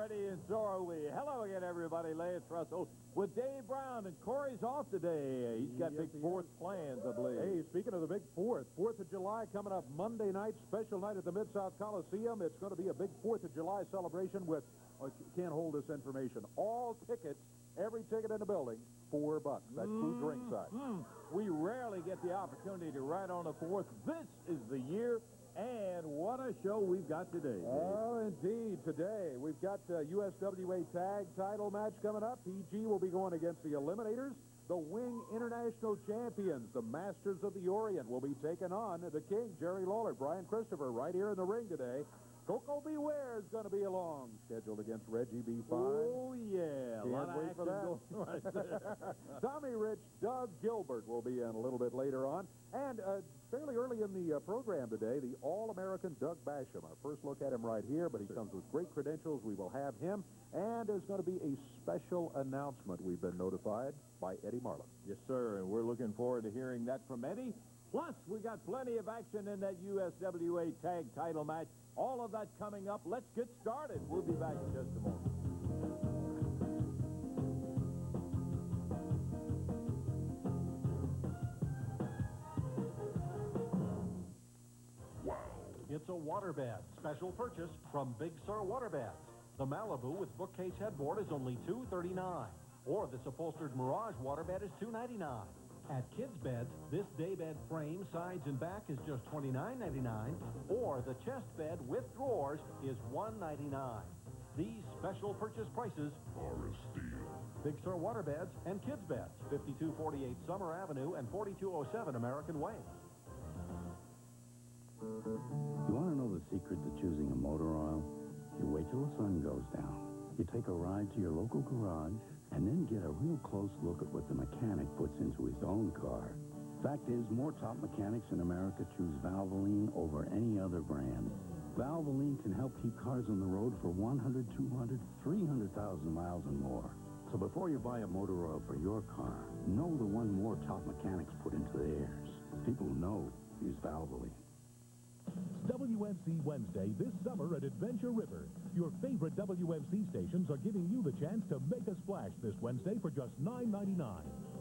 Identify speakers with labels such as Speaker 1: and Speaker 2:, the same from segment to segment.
Speaker 1: ready, and so are we. Hello again, everybody. Lance Russell with Dave Brown, and Corey's off today. He's got big fourth plans, I believe.
Speaker 2: Hey, speaking of the big fourth, 4th of July coming up Monday night, special night at the Mid-South Coliseum. It's going to be a big 4th of July celebration with, can't hold this information, all tickets, every ticket in the building, $4. That's food ringside.
Speaker 1: We rarely get the opportunity to ride on the 4th. This is the year. And what a show we've got today, Dave.
Speaker 2: Oh, indeed. Today, we've got USWA tag title match coming up. PG will be going against the Eliminators. The Wing International Champions, the Masters of the Orient, will be taking on the King, Jerry Lawler. Brian Christopher right here in the ring today. Koko Beware is going to be along, scheduled against Reggie B. Fine.
Speaker 1: Oh, yeah.
Speaker 2: Can't
Speaker 1: a lot of
Speaker 2: wait for that.
Speaker 1: right there.
Speaker 2: Tommy Rich, Doug Gilbert will be in a little bit later on. And fairly early in the program today, the All-American Doug Basham. Our first look at him right here, but he comes with great credentials. We will have him. And there's going to be a special announcement, we've been notified, by Eddie Marlin.
Speaker 1: Yes, sir, and we're looking forward to hearing that from Eddie. Plus, we got plenty of action in that USWA tag title match. All of that coming up. Let's get started. We'll be back in just a moment.
Speaker 3: It's a waterbed. Special purchase from Big Sur Waterbeds. The Malibu with bookcase headboard is only $239. Or this upholstered Mirage waterbed is $299. At Kids Beds, this daybed frame, sides and back is just $29.99. Or the chest bed with drawers is $199. These special purchase prices are a steal. Big Sur Waterbeds and Kids Beds, 5248 Summer Avenue and 4207 American Way.
Speaker 4: You want to know the secret to choosing a motor oil? You wait till the sun goes down. You take a ride to your local garage, and then get a real close look at what the mechanic puts into his own car. Fact is, more top mechanics in America choose Valvoline over any other brand. Valvoline can help keep cars on the road for 100, 200, 300,000 miles and more. So before you buy a motor oil for your car, know the one more top mechanics put into theirs. People who know use Valvoline.
Speaker 5: WMC Wednesday this summer at Adventure River. Your favorite WMC stations are giving you the chance to make a splash this Wednesday for just $9.99.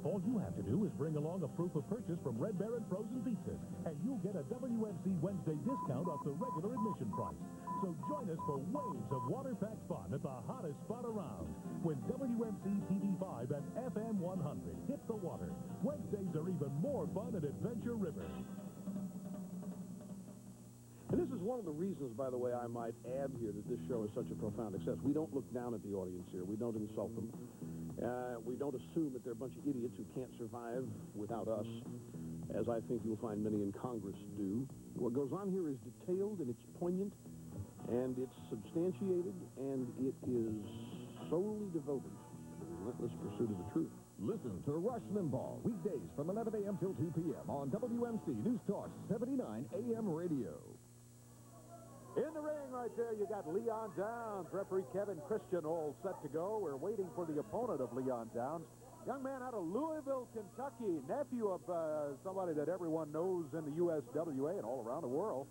Speaker 5: All you have to do is bring along a proof of purchase from Red Baron Frozen Pizzas, and you'll get a WMC Wednesday discount off the regular admission price. So join us for waves of water-packed fun at the hottest spot around when WMC TV5 and FM 100 hit the water. Wednesdays are even more fun at Adventure River.
Speaker 6: And this is one of the reasons, by the way, I might add here that this show is such a profound success. We don't look down at the audience here. We don't insult them. We don't assume that they're a bunch of idiots who can't survive without us, as I think you'll find many in Congress do. What goes on here is detailed, and it's poignant, and it's substantiated, and it is solely devoted to the relentless pursuit of the truth.
Speaker 7: Listen to Rush Limbaugh, weekdays from 11 a.m. till 2 p.m. on WMC News Talk 79 AM radio.
Speaker 2: In the ring right there, you got Leon Downs, referee Kevin Christian, all set to go. We're waiting for the opponent of Leon Downs. Young man out of Louisville, Kentucky, nephew of somebody that everyone knows in the USWA and all around the world.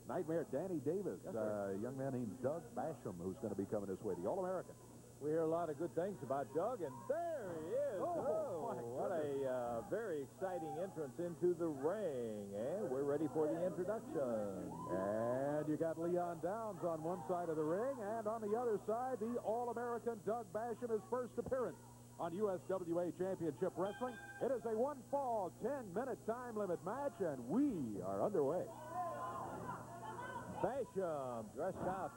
Speaker 2: Nightmare Danny Davis, a young man named Doug Basham, who's going to be coming this way, the All-American.
Speaker 1: We hear a lot of good things about Doug, and there he is. Oh what a very exciting entrance into the ring. And we're ready for the introduction.
Speaker 2: And you got Leon Downs on one side of the ring, and on the other side, the All-American Doug Basham, his first appearance on USWA Championship Wrestling. It is a one-fall, 10-minute time limit match, and we are underway.
Speaker 1: Basham dressed out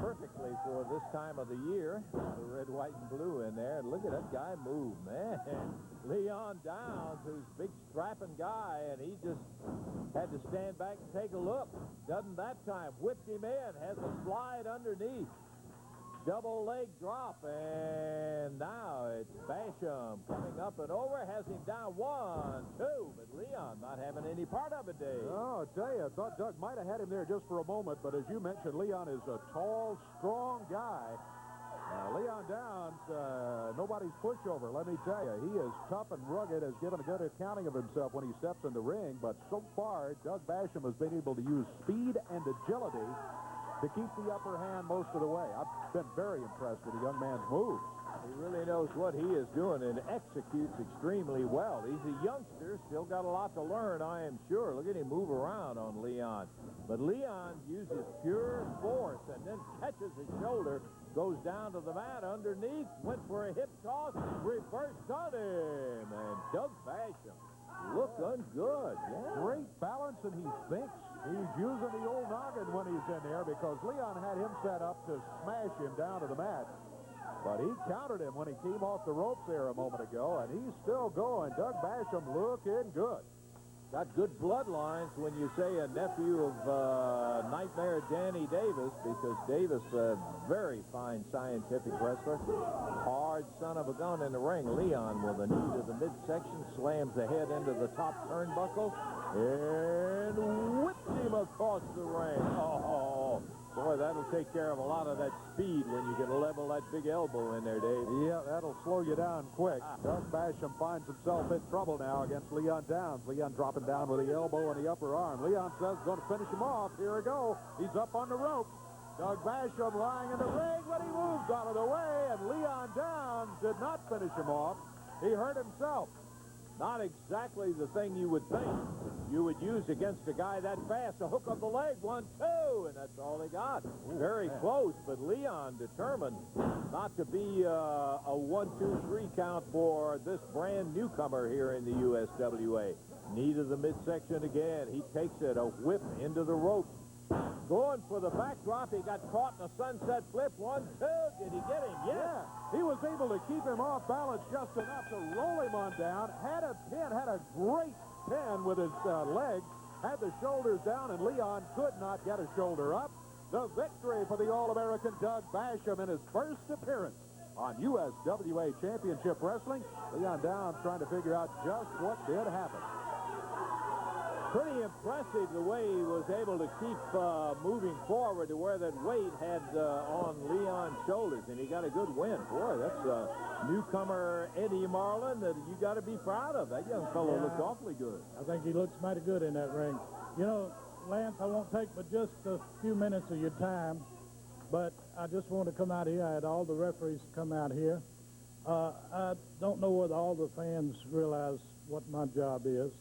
Speaker 1: perfectly for this time of the year. The red, white, and blue in there. And look at that guy move, man. Leon Downs, who's a big strapping guy, and he just had to stand back and take a look. Doesn't that time. Whipped him in. Has a slide underneath. Double leg drop, and now it's Basham coming up and over, has him down 1, 2, but Leon not having any part of it, Dave.
Speaker 2: Oh, I tell you, I thought Doug might have had him there just for a moment, but as you mentioned, Leon is a tall, strong guy. Leon Downs, nobody's pushover, let me tell you. He is tough and rugged, has given a good accounting of himself when he steps in the ring, but so far, Doug Basham has been able to use speed and agility to keep the upper hand most of the way. I've been very impressed with the young man's moves.
Speaker 1: He really knows what he is doing and executes extremely well. He's a youngster, still got a lot to learn, I am sure. Look at him move around on Leon. But Leon uses pure force and then catches his shoulder, goes down to the mat underneath, went for a hip toss, reversed on him, and Doug Basham looking good. Yeah.
Speaker 2: Great balance, and he thinks he's using the old noggin when he's in there, because Leon had him set up to smash him down to the mat. But he countered him when he came off the ropes there a moment ago, and he's still going. Doug Basham looking good.
Speaker 1: Got good bloodlines when you say a nephew of Nightmare Danny Davis, because Davis, a very fine scientific wrestler. Hard son of a gun in the ring. Leon with a knee to the midsection, slams the head into the top turnbuckle, and whips him across the ring. Oh, boy, that'll take care of a lot of that speed when you can level that big elbow in there, Dave.
Speaker 2: Yeah, that'll slow you down quick. Doug Basham finds himself in trouble now against Leon Downs. Leon dropping down with the elbow and the upper arm. Leon says he's going to finish him off. Here we go. He's up on the rope. Doug Basham lying in the ring, but he moves out of the way, and Leon Downs did not finish him off. He hurt himself.
Speaker 1: Not exactly the thing you would think you would use against a guy that fast. A hook of the leg, 1-2, and that's all they got. Very close, but Leon determined not to be a 1-2-3 count for this brand newcomer here in the USWA. Knee to the midsection again. He takes it, a whip into the rope. Going for the backdrop. He got caught in a sunset flip. 1-2. Did he get him? Yes.
Speaker 2: Yeah. He was able to keep him off balance just enough to roll him on down. Had a great pin with his leg. Had the shoulders down, and Leon could not get a shoulder up. The victory for the All-American Doug Basham in his first appearance on USWA Championship Wrestling. Leon Downs trying to figure out just what did happen.
Speaker 1: Pretty impressive the way he was able to keep moving forward to where that weight had on Leon's shoulders, and he got a good win. Boy, that's newcomer Eddie Marlin that you got to be proud of. That young fellow looks awfully good.
Speaker 8: I think he looks mighty good in that ring. You know, Lance, I won't take but just a few minutes of your time, but I just want to come out here. I had all the referees come out here. I don't know whether all the fans realize what my job is.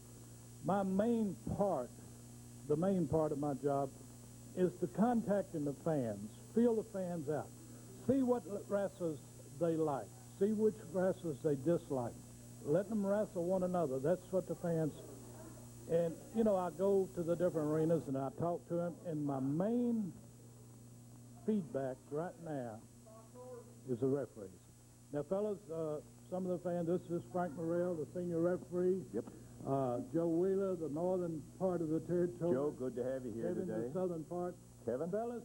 Speaker 8: My main part, the main part of my job, is to contacting the fans, feel the fans out, see what wrestlers they like, see which wrestlers they dislike, let them wrestle one another. That's what the fans, and, you know, I go to the different arenas and I talk to them, and my main feedback right now is the referees. Now, fellas, some of the fans, this is Frank Morrell, the senior referee.
Speaker 2: Yep.
Speaker 8: Joe Wheeler, the northern part of the territory.
Speaker 1: Joe, good to have you here
Speaker 8: Kevin,
Speaker 1: today.
Speaker 8: the southern part.
Speaker 1: Kevin?
Speaker 8: Fellas,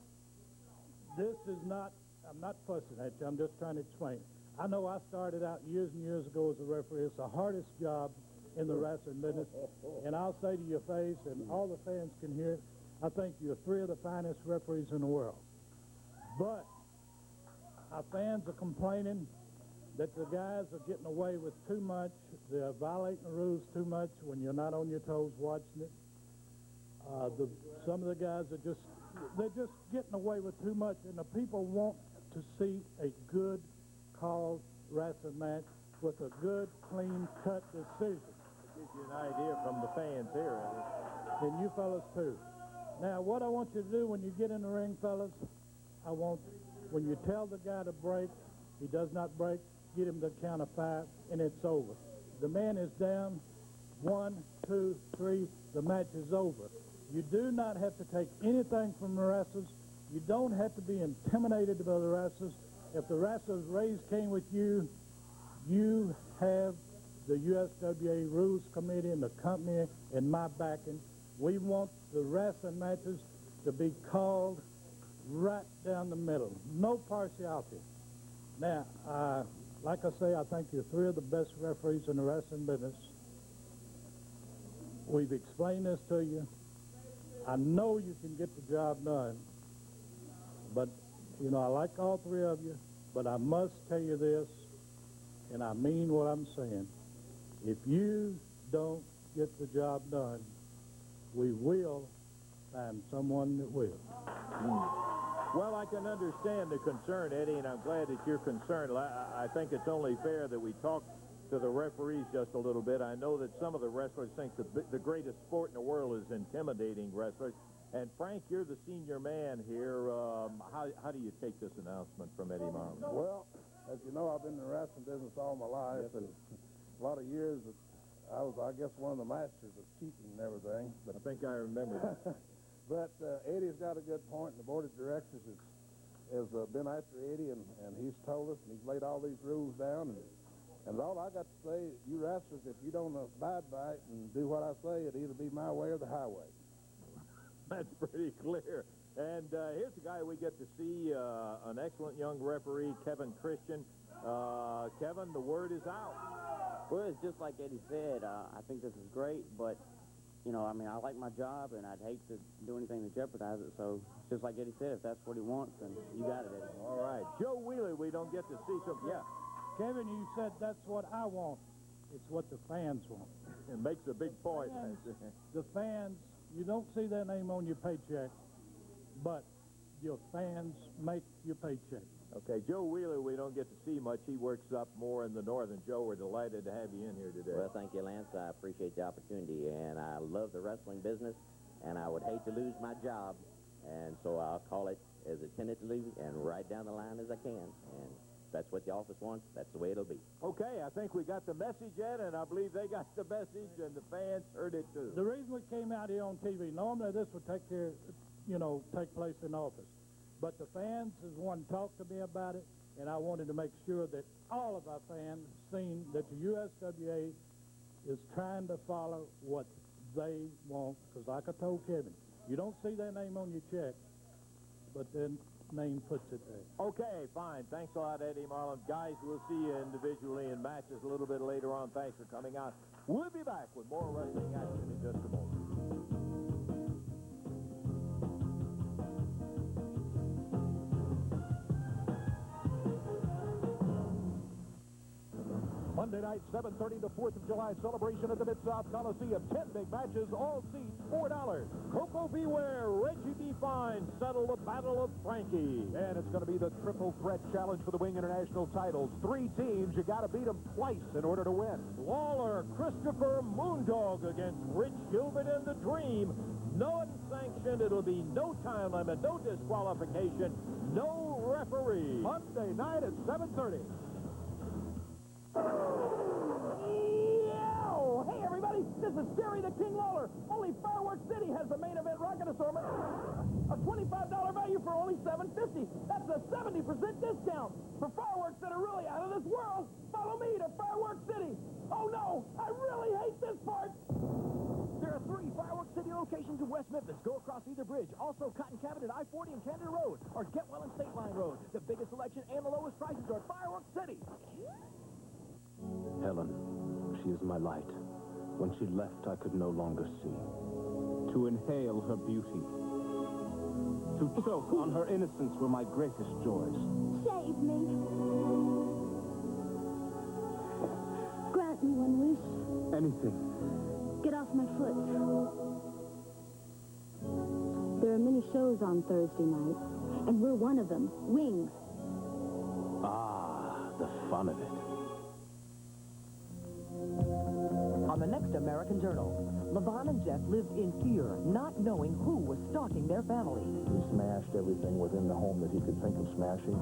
Speaker 8: this is not, I'm not fussing at you, I'm just trying to explain. I know I started out years and years ago as a referee. It's the hardest job in the wrestling business. And I'll say to your face, and all the fans can hear it, I think you're three of the finest referees in the world. But our fans are complaining that the guys are getting away with too much. They're violating the rules too much when you're not on your toes watching it. Some of the guys are they're just getting away with too much, and the people want to see a good called wrestling match with a good, clean-cut decision.
Speaker 1: It gives you an idea from the fans here.
Speaker 8: And you fellas, too. Now, what I want you to do when you get in the ring, fellas, when you tell the guy to break, he does not break, get him to count of 5, and it's over. The man is down. 1, 2, 3, the match is over. You do not have to take anything from the wrestlers. You don't have to be intimidated by the wrestlers. If the wrestlers raise King with you, you have the USWA Rules Committee and the company and my backing. We want the wrestling matches to be called right down the middle. No partiality. Now, like I say, I think you're three of the best referees in the wrestling business. We've explained this to you. I know you can get the job done. But, you know, I like all three of you, but I must tell you this, and I mean what I'm saying. If you don't get the job done, we will find someone that will.
Speaker 1: can understand the concern, Eddie, and I'm glad that you're concerned. I think it's only fair that we talk to the referees just a little bit. I know that some of the wrestlers think the greatest sport in the world is intimidating wrestlers. And, Frank, you're the senior man here. How do you take this announcement from Eddie Marlin?
Speaker 9: Well, as you know, I've been in the wrestling business all my life, and a lot of years I was, I guess, one of the masters of cheating and everything.
Speaker 1: But I think I remember that.
Speaker 9: But Eddie's got a good point, and the board of directors has been after Eddie, and he's told us, and he's laid all these rules down. And all I got to say, you wrestlers, if you don't abide by it and do what I say, it'll either be my way or the highway.
Speaker 1: That's pretty clear. And here's a guy we get to see, an excellent young referee, Kevin Christian. Kevin, the word is out.
Speaker 10: Well, it's just like Eddie said. I think this is great, but, you know, I mean, I like my job, and I'd hate to do anything to jeopardize it. So, just like Eddie said, if that's what he wants, then you got it, Eddie.
Speaker 1: All right. Joe Wheeler, we don't get to see some. Yeah.
Speaker 8: Kevin, you said that's what I want. It's what the fans want.
Speaker 1: It makes a big point.
Speaker 8: The fans, you don't see their name on your paycheck, but your fans make your paycheck.
Speaker 1: Okay, Joe Wheeler, we don't get to see much. He works up more in the north. And, Joe, we're delighted to have you in here today.
Speaker 10: Well, thank you, Lance. I appreciate the opportunity, and I love the wrestling business, and I would hate to lose my job, and so I'll call it as attentively and right down the line as I can, and that's what the office wants. That's the way it'll be.
Speaker 1: Okay, I think we got the message in, and I believe they got the message, and the fans heard it, too.
Speaker 8: The reason we came out here on TV, normally this would take place in office. But the fans has wanted to talk to me about it, and I wanted to make sure that all of our fans seen that the USWA is trying to follow what they want. Because like I told Kevin, you don't see their name on your check, but their name puts it there.
Speaker 1: Okay, fine. Thanks a lot, Eddie Marlin. Guys, we'll see you individually in matches a little bit later on. Thanks for coming out. We'll be back with more wrestling action in just a moment.
Speaker 2: Monday night, 7:30, the 4th of July celebration at the Mid-South Coliseum. 10 big matches, all seats, $4.
Speaker 1: Koko v. Ware, Reggie v. Fine, settle the Battle of Frankie.
Speaker 2: And it's going to be the triple threat challenge for the Wing International titles. 3 teams, you got to beat them twice in order to win.
Speaker 1: Lawler, Christopher Moondog against Rich Gilbert and the Dream. No unsanctioned, it'll be no time limit, no disqualification, no referee.
Speaker 2: Monday night at 7:30.
Speaker 11: Hey, everybody, this is Jerry the King Lawler. Only Fireworks City has the main event rocket assortment. A $25 value for only $7.50. That's a 70% discount. For fireworks that are really out of this world, follow me to Fireworks City. Oh, no, I really hate this part.
Speaker 7: There are 3 Fireworks City locations in West Memphis. Go across either bridge. Also, Cotton Cabin at I-40 and Canada Road, or Getwell and State Line Road. The biggest selection and the lowest prices are at Fireworks City.
Speaker 12: Helen, she is my light. When she left, I could no longer see. To inhale her beauty, to choke on her innocence were my greatest joys.
Speaker 13: Save me. Grant me one wish.
Speaker 12: Anything.
Speaker 13: Get off my foot. There are many shows on Thursday night, and we're one of them. Wings.
Speaker 12: Ah, the fun of it.
Speaker 14: On the next American Journal, Levon and Jeff lived in fear, not knowing who was stalking their family.
Speaker 15: He smashed everything within the home that he could think of smashing.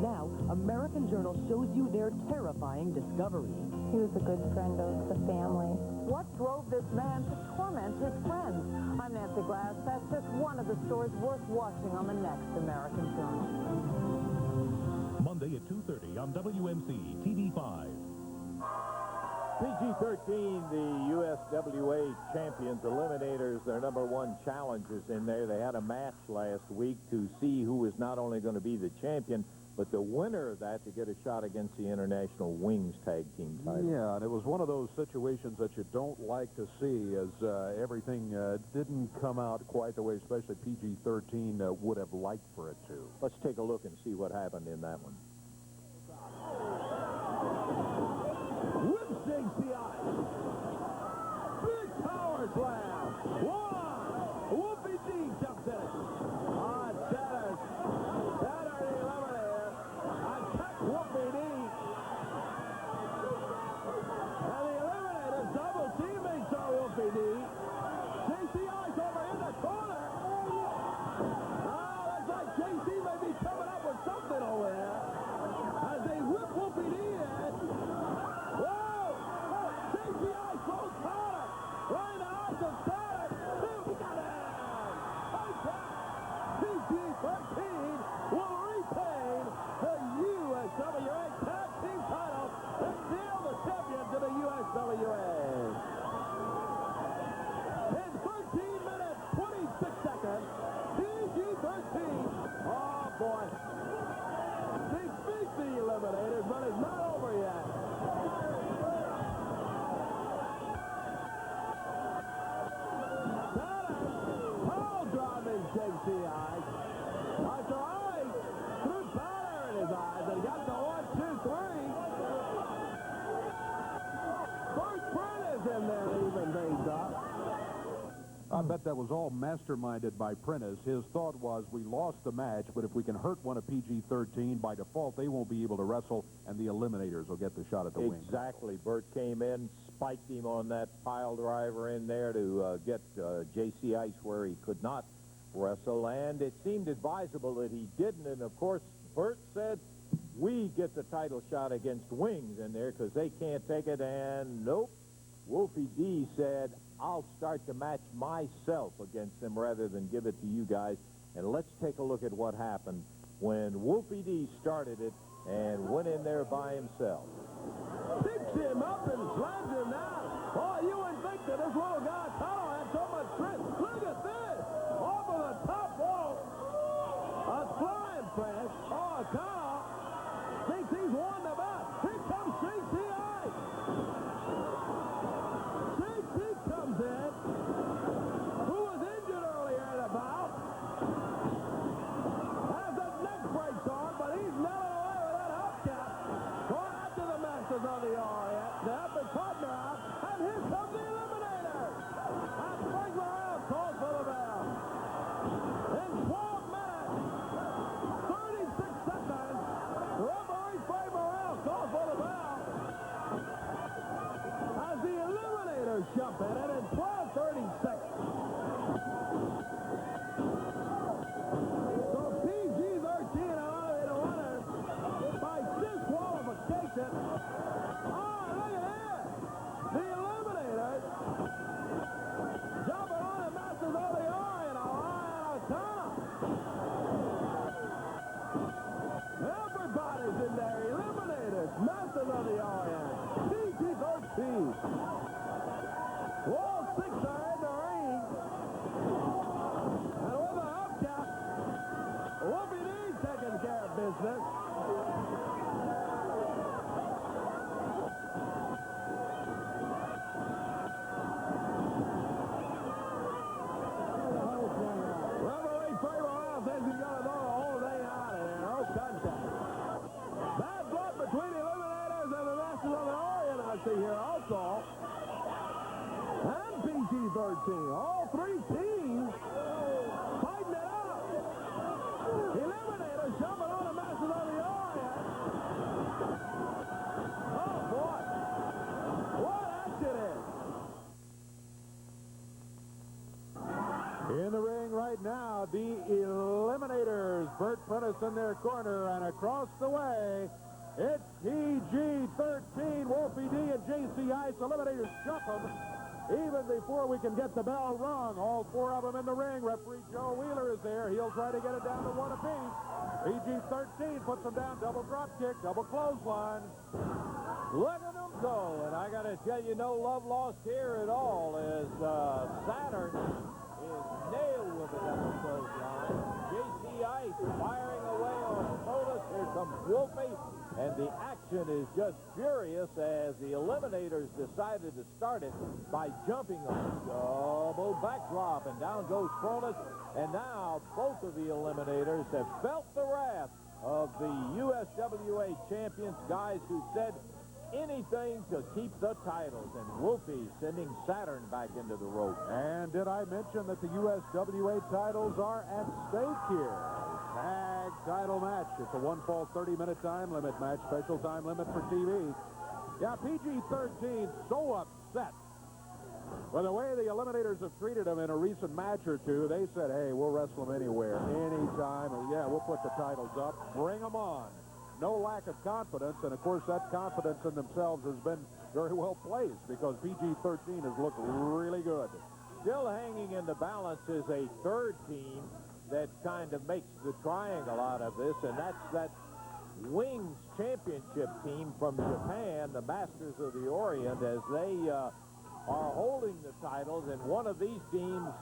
Speaker 14: Now, American Journal shows you their terrifying discovery.
Speaker 16: He was a good friend of the family.
Speaker 17: What drove this man to torment his friends? I'm Nancy Glass. That's just one of the stories worth watching on the next American Journal.
Speaker 5: Monday at 2:30 on WMC TV5.
Speaker 1: PG-13, the USWA champions, Eliminators, their #1 challengers in there. They had a match last week to see who was not only going to be the champion, but the winner of that to get a shot against the International Wings Tag Team title.
Speaker 2: Yeah, and it was one of those situations that you don't like to see, as everything didn't come out quite the way, especially PG-13 would have liked for it to.
Speaker 1: Let's take a look and see what happened in that one.
Speaker 2: Digs the ice. Big power slam. 1. Whoopie D jumps at it. On centers. that was all masterminded by Prentice. His thought was, we lost the match, but if we can hurt one of PG-13, by default, they won't be able to wrestle, and the Eliminators will get the shot at the wing.
Speaker 1: Exactly. Bert came in, spiked him on that pile driver in there to get J.C. Ice where he could not wrestle, and it seemed advisable that he didn't, and of course, Bert said, we get the title shot against Wings in there because they can't take it, and nope. Wolfie D said, I'll start the match myself against them rather than give it to you guys. And let's take a look at what happened when Wolfie D started it and went in there by himself.
Speaker 11: Picks him up and slams him down. Oh, you wouldn't think that this little guy, Okano, had so much strength. Look at this. Off of the top wall. A flying press. Oh, Okano thinks he's won the match. Here comes CCI. In, who was injured earlier in the bout, has the neck brace on, but he's melting away with that hubcap. Going out to the Masters of the Araya. They have the partner out, and here comes the Eliminators. And Frank Morrell calls for the bell. In 12 minutes, 36 seconds, referee Frank Morrell calls for the bell. As the Eliminators jump in, and in 12:36. So PG-13 allowed the winners by disqualification. Oh, look at here. The Eliminators jumping on the Masters of the Araya and Okano. Everybody's in there. Eliminators, Masters of the Araya. PG-13. All six are in the ring. And with a hubcap, Wolfie D taking care of business. Referee Frank Morrell says he's going to throw the whole thing out of there. No contact. Bad blood between the Eliminators and the Masters of the Orient, I see here also. And PG-13. All three teams fighting it out. Eliminators jumping on the Masters of the Orient. Oh, boy. What action is.
Speaker 2: In the ring right now, the Eliminators. Bert Prentice in their corner, and across the way, it's PG-13. Wolfie D and J.C. Ice. Eliminators jump them. Even before we can get the bell rung, all four of them in the ring. Referee Joe Wheeler is there. He'll try to get it down to one apiece. PG-13 puts them down. Double drop kick, double clothesline.
Speaker 1: Look at them go. And I got to tell you, no love lost here at all as Saturn is nailed with a double clothesline. J.C. Ice firing away on Otis. Here comes Wolfie. And the action is just furious as the Eliminators decided to start it by jumping on a double backdrop. And down goes Cronus. And now both of the Eliminators have felt the wrath of the USWA champions, guys who said anything to keep the titles. And Wolfie sending Saturn back into the rope.
Speaker 2: And did I mention that the USWA titles are at stake here? Tag title match. It's a one-fall 30-minute time limit match. Special time limit for TV. Yeah, PG-13 so upset with the way the Eliminators have treated them in a recent match or two. They said, hey, we'll wrestle them anywhere, anytime. Or, yeah, we'll put the titles up. Bring them on. No lack of confidence. And, of course, that confidence in themselves has been very well placed because PG-13 has looked really good.
Speaker 1: Still hanging in the balance is a third team that kind of makes the triangle out of this, and that's that Wings Championship team from Japan, the Masters of the Orient, as they are holding the titles, and one of these teams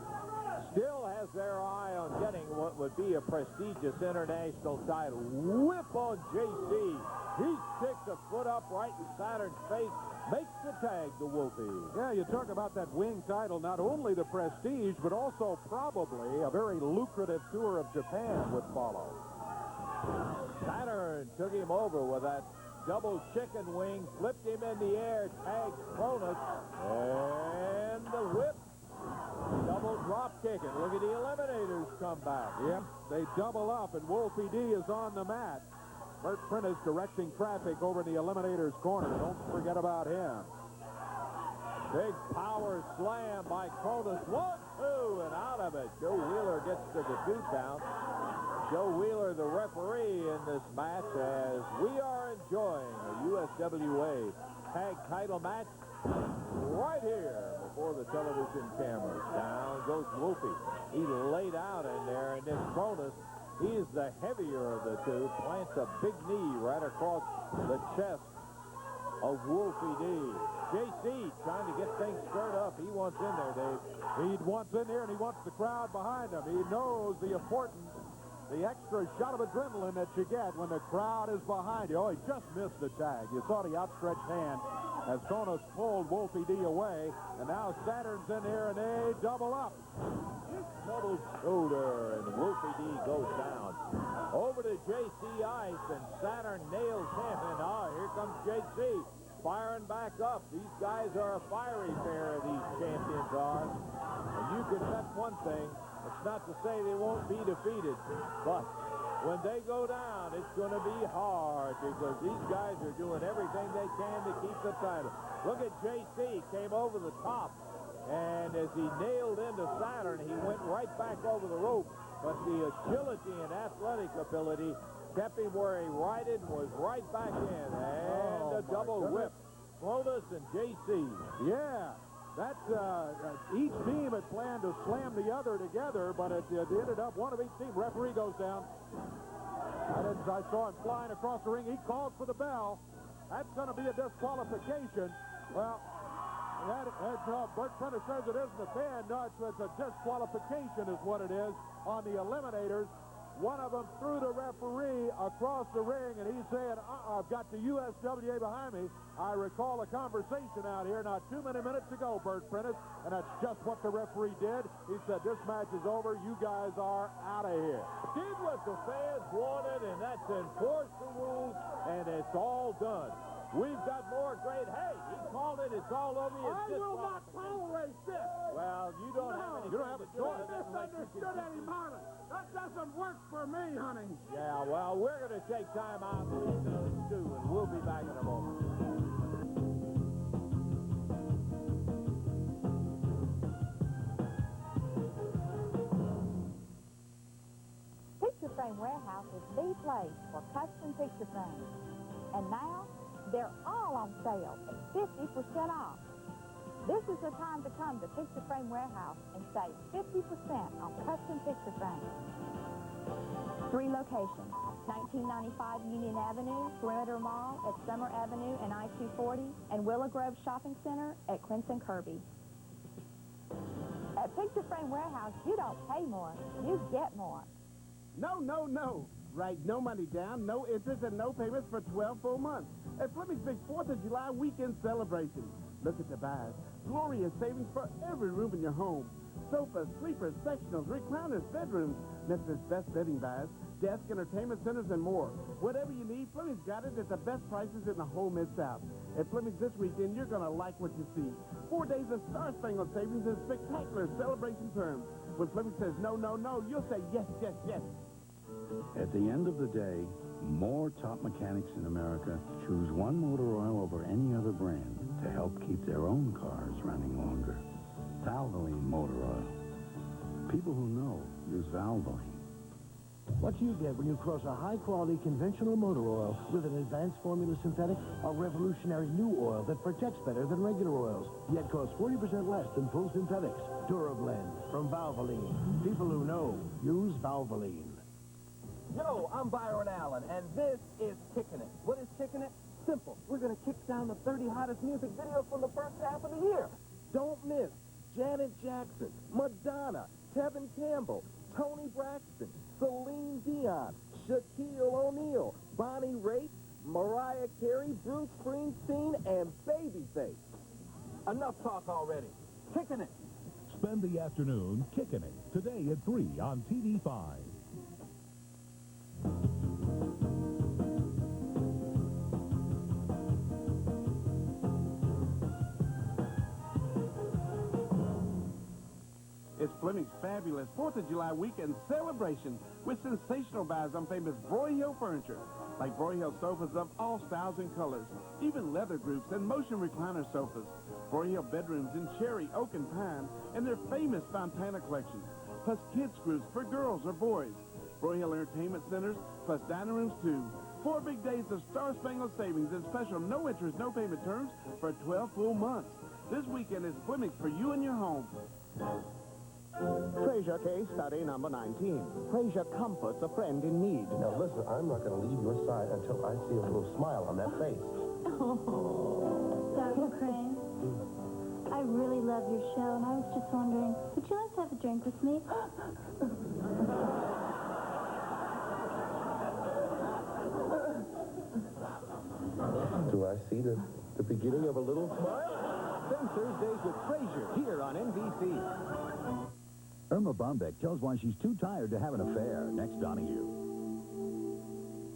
Speaker 1: still has their eye on getting what would be a prestigious international title. Whip on JC. He sticks a foot up right in Saturn's face, makes the tag to Wolfie.
Speaker 2: Yeah, you talk about that wing title, not only the prestige, but also probably a very lucrative tour of Japan would follow.
Speaker 1: Saturn took him over with that double chicken wing, flipped him in the air, tagged Cronus, and the whip. Double drop kick it. Look at the Eliminators come back.
Speaker 2: Yep, they double up, and Wolfie D is on the mat. Bert Prentice directing traffic over in the Eliminators corner. Don't forget about him.
Speaker 1: Big power slam by Cronus. 1, 2, and out of it. Joe Wheeler gets to the 2 count. Joe Wheeler, the referee in this match, as we are enjoying a USWA tag title match right here before the television cameras. Down goes Wolfie. He laid out in there, and then Cronus, he's the heavier of the two, plants a big knee right across the chest of Wolfie D. JC trying to get things stirred up. He wants in there, Dave.
Speaker 2: He wants in there, and he wants the crowd behind him. He knows the importance, the extra shot of adrenaline that you get when the crowd is behind you. Oh, he just missed the tag. You saw the outstretched hand as Cronus pulled Wolfie D away, and now Saturn's in there, and they double up.
Speaker 1: Double shoulder, and Wolfie D goes down. Over to JC Ice, and Saturn nails him, and here comes JC. Firing back up. These guys are a fiery pair, these champions are. And you can bet one thing, it's not to say they won't be defeated, but when they go down, it's going to be hard because these guys are doing everything they can to keep the title. Look at JC, came over the top, and as he nailed into Saturn, he went right back over the rope, but the agility and athletic ability kept him where he righted and was right back in. And a double whip. Cronus and JC.
Speaker 2: Yeah. That's, each team had planned to slam the other together, but it ended up one of each team. Referee goes down. I saw him flying across the ring. He called for the bell. That's going to be a disqualification. Well, Bert Prentice says it isn't a fan. No, it's a disqualification is what it is on the Eliminators. One of them threw the referee across the ring, and he's saying, I've got the USWA behind me. I recall a conversation out here not too many minutes ago, Bert Prentice, and that's just what the referee did. He said, this match is over. You guys are out of here.
Speaker 1: Did what the fans wanted, and that's enforce the rules, and it's all done. We've got more great. Hey, he called it. It's all over you.
Speaker 11: I will not tolerate this.
Speaker 1: Well, you don't have any.
Speaker 2: You don't have a choice.
Speaker 11: I misunderstood Eddie Martin. That doesn't work for me, honey.
Speaker 1: Yeah, well, we're going to take time out and listen to Stu, and we'll be back in a moment.
Speaker 13: Picture Frame Warehouse is the place for custom picture frames. And now, they're all on sale at 50% off. This is the time to come to Picture Frame Warehouse and save 50% on custom picture frames. 3 locations, 1995 Union Avenue, Perimeter Mall at Summer Avenue and I-240, and Willow Grove Shopping Center at Clinton Kirby. At Picture Frame Warehouse, you don't pay more, you get more.
Speaker 11: No, no, no. Right, no money down, no interest, and no payments for 12 full months. At Fleming's big 4th of July weekend celebration. Look at the buys. Glorious savings for every room in your home. Sofas, sleepers, sectionals, recliners, bedrooms. Memphis' best bedding buys, desk, entertainment centers, and more. Whatever you need, Fleming's got it at the best prices in the whole Mid-South. At Fleming's this weekend, you're going to like what you see. 4 days of star-spangled savings and spectacular celebration terms. When Fleming says no, no, no, you'll say yes, yes, yes.
Speaker 4: At the end of the day, more top mechanics in America choose one motor oil over any other brand to help keep their own cars running longer. Valvoline motor oil. People who know use Valvoline.
Speaker 18: What you get when you cross a high-quality conventional motor oil with an advanced formula synthetic, a revolutionary new oil that protects better than regular oils, yet costs 40% less than full synthetics. DuraBlend from Valvoline. People who know use Valvoline.
Speaker 7: Yo, I'm Byron Allen, and this is Kickin' It. What is Kickin' It? Simple. We're going to kick down the 30 hottest music videos from the first half of the year. Don't miss Janet Jackson, Madonna, Tevin Campbell, Toni Braxton, Celine Dion, Shaquille O'Neal, Bonnie Raitt, Mariah Carey, Bruce Springsteen, and Babyface. Enough talk already. Kickin' It.
Speaker 5: Spend the afternoon kicking it. Today at 3 on TV5.
Speaker 2: It's
Speaker 19: Fleming's fabulous 4th of July weekend celebration with sensational buys on famous Broyhill furniture, like Broyhill sofas of all styles and colors, even leather groups and motion recliner sofas, Broyhill bedrooms in cherry, oak, and pine, and their famous Fontana collection, plus kids groups for girls or boys, Broyhill entertainment centers, plus dining rooms too. 4 big days of star-spangled savings and special no-interest, no-payment terms for 12 full months. This weekend is Fleming's for you and your home.
Speaker 20: Fraser case study number 19. Fraser comforts a friend in need.
Speaker 15: Now listen, I'm not going to leave your side until I see a little smile on that face.
Speaker 21: Dr. Crane, I really love your show, and I was just wondering, would you like to have a drink with me?
Speaker 15: Do I see the beginning of a little smile?
Speaker 22: Spend Thursdays with Fraser here on NBC.
Speaker 23: Irma Bombeck tells why she's too tired to have an affair. Next, Donahue.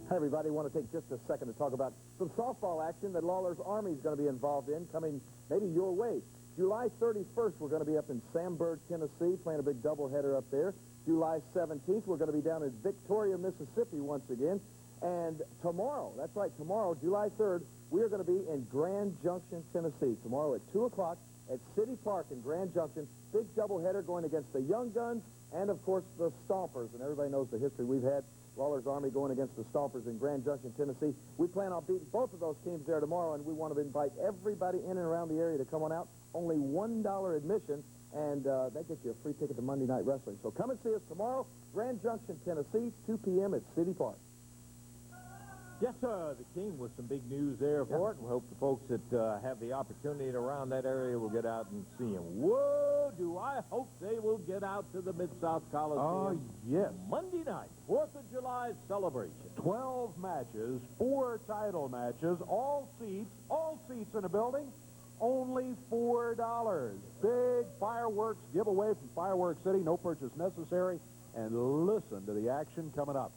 Speaker 7: Hi, everybody. I want to take just a second to talk about some softball action that Lawler's Army is going to be involved in coming maybe your way. July 31st, we're going to be up in Samburg, Tennessee, playing a big doubleheader up there. July 17th, we're going to be down in Victoria, Mississippi once again. And tomorrow, that's right, tomorrow, July 3rd, we are going to be in Grand Junction, Tennessee. Tomorrow at 2 o'clock at City Park in Grand Junction. Big doubleheader going against the Young Guns and, of course, the Stompers. And everybody knows the history we've had. Lawler's Army going against the Stompers in Grand Junction, Tennessee. We plan on beating both of those teams there tomorrow, and we want to invite everybody in and around the area to come on out. Only $1 admission, and that gets you a free ticket to Monday Night Wrestling. So come and see us tomorrow, Grand Junction, Tennessee, 2 p.m. at City Park.
Speaker 1: Yes, sir. The King with some big news there for it. We hope the folks that have the opportunity around that area will get out and see him. Whoa, do I hope they will get out to the Mid-South Coliseum.
Speaker 2: Oh, yes.
Speaker 1: Monday night, 4th of July celebration.
Speaker 2: 12 matches, 4 title matches, all seats in the building, only $4. Big fireworks giveaway from Fireworks City, no purchase necessary. And listen to the action coming up.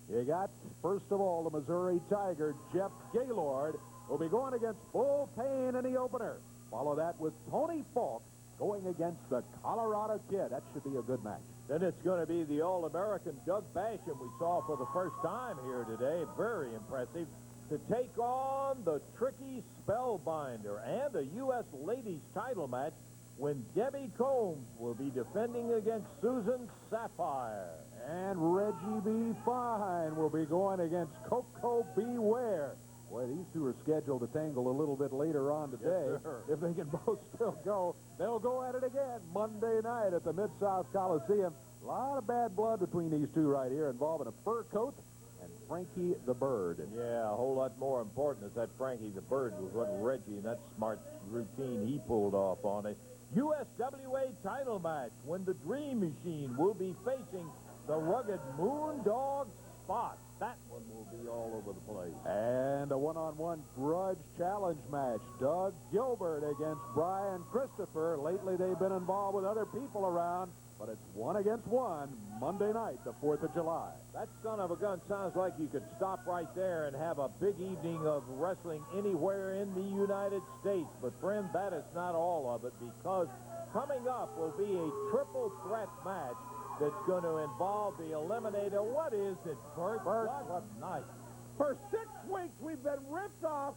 Speaker 2: You got, first of all, the Missouri Tiger, Jeff Gaylord, will be going against Bull Payne in the opener. Follow that with Tony Falk going against the Colorado Kid. That should be a good match.
Speaker 1: Then it's going to be the All-American Doug Basham we saw for the first time here today. Very impressive. To take on the tricky Spellbinder and a U.S. ladies title match when Debbie Combs will be defending against Susan Sapphire.
Speaker 2: And Reggie B. Fine will be going against Koko B. Ware. Boy, these two are scheduled to tangle a little bit later on today.
Speaker 1: Yes, sir.
Speaker 2: If they can both still go, they'll go at it again Monday night at the Mid-South Coliseum. A lot of bad blood between these two right here involving a fur coat and Frankie the Bird.
Speaker 1: Yeah, a whole lot more important is that Frankie the Bird was what Reggie and that smart routine he pulled off on it. USWA title match when the Dream Machine will be facing the rugged Moondog Spot. That one will be all over the place.
Speaker 2: And a one-on-one grudge challenge match. Doug Gilbert against Brian Christopher. Lately, they've been involved with other people around, but it's 1 against 1 Monday night, the 4th of July.
Speaker 1: That son of a gun sounds like you could stop right there and have a big evening of wrestling anywhere in the United States. But, friend, that is not all of it, because coming up will be a triple threat match that's going to involve the Eliminator. What is it, Bert? What night?
Speaker 24: For 6 weeks, we've been ripped off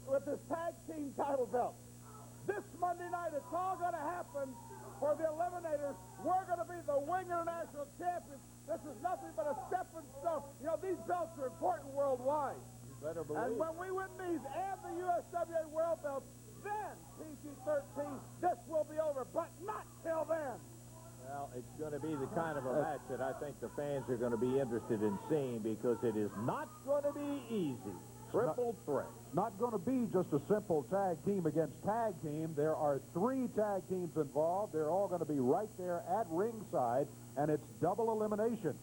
Speaker 24: with this tag team title belt. This Monday night, it's all going to happen for the Eliminators. We're going to be the Winger National Champions. This is nothing but a stepping stone. You know, these belts are important worldwide.
Speaker 1: You better believe.
Speaker 24: And when we win these and the USWA World Belts, then, PG-13, this will be over, but not till then.
Speaker 1: Well, it's going to be the kind of a match that I think the fans are going to be interested in seeing, because it is not going to be easy. Triple threat.
Speaker 2: Not going to be just a simple tag team against tag team. There are 3 tag teams involved. They're all going to be right there at ringside, and it's double elimination.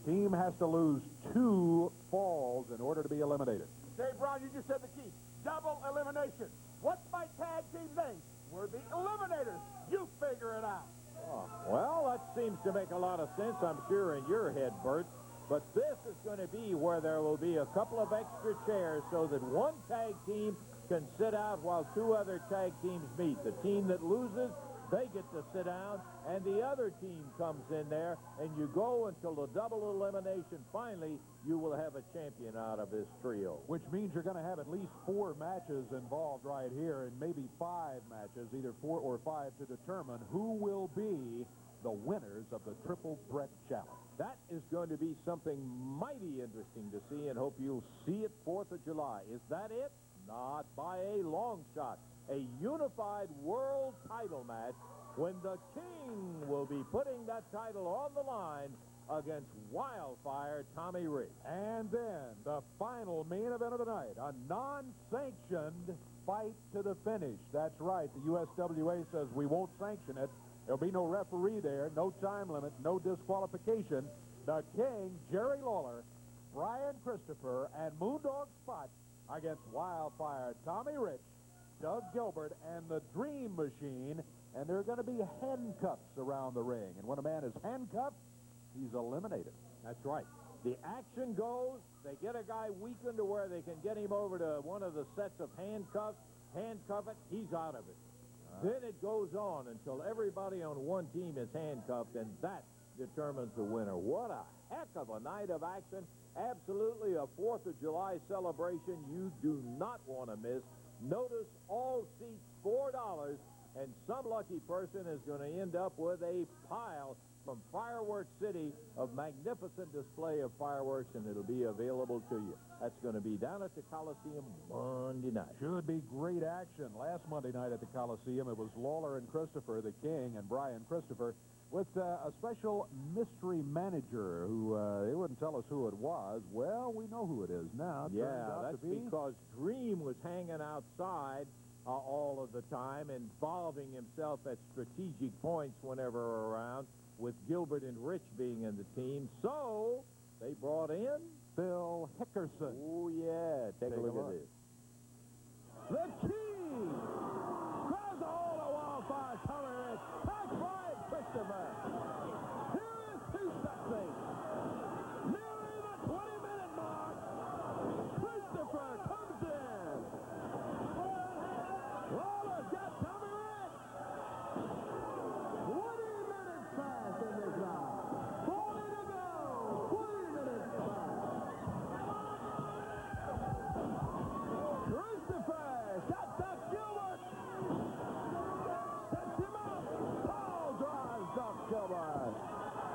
Speaker 2: Team has to lose 2 falls in order to be eliminated.
Speaker 24: Dave Brown, you just said the key. Double elimination. What's my tag team name? We're the Eliminators. You figure it out.
Speaker 1: Oh, well, that seems to make a lot of sense, I'm sure, in your head, Bert. But this is going to be where there will be a couple of extra chairs so that one tag team can sit out while 2 other tag teams meet. The team that loses They get to sit down, and the other team comes in there, and you go until the double elimination. Finally, you will have a champion out of this trio.
Speaker 2: Which means you're going to have at least 4 matches involved right here, and maybe 5 matches, either 4 or 5, to determine who will be the winners of the Triple Threat Challenge.
Speaker 1: That is going to be something mighty interesting to see, and hope you'll see it 4th of July. Is that it? Not by a long shot. A unified world title match when the King will be putting that title on the line against Wildfire Tommy Rich.
Speaker 2: And then the final main event of the night, a non-sanctioned fight to the finish. That's right. The USWA says we won't sanction it. There'll be no referee there, no time limit, no disqualification. The King, Jerry Lawler, Brian Christopher, and Moondog Spot against Wildfire Tommy Rich, Doug Gilbert, and the Dream Machine. And there are going to be handcuffs around the ring. And when a man is handcuffed, he's eliminated.
Speaker 1: That's right. The action goes, they get a guy weakened to where they can get him over to one of the sets of handcuffs, handcuff it, he's out of it. Then it goes on until everybody on one team is handcuffed, and that determines the winner. What a heck of a night of action. Absolutely a 4th of July celebration you do not want to miss. Notice all seats $4, and some lucky person is going to end up with a pile from Fireworks City of magnificent display of fireworks, and it'll be available to you. That's going to be down at the Coliseum Monday night.
Speaker 2: Should be great action. Last Monday night at the Coliseum, it was Lawler and Christopher, the King, and Brian Christopher, with a special mystery manager who they wouldn't tell us who it was. Well, we know who it is now.
Speaker 1: That's because Dream was hanging outside all of the time, involving himself at strategic points whenever around, with Gilbert and Rich being in the team. So they brought in
Speaker 2: Phil Hickerson.
Speaker 1: Oh, yeah. Take a look at this.
Speaker 11: The King grabs a hold of Wildfire Tommy Rich. Back Brian Christopher. Here is 2-something. Nearing the 20-minute mark. Christopher comes in. Lawler's got Tommy Rich. 20 minutes passed in this round. 40 to go. 20 minutes passed. Christopher got Doug Gilbert. Sets him up. Paul drives Doug Gilbert.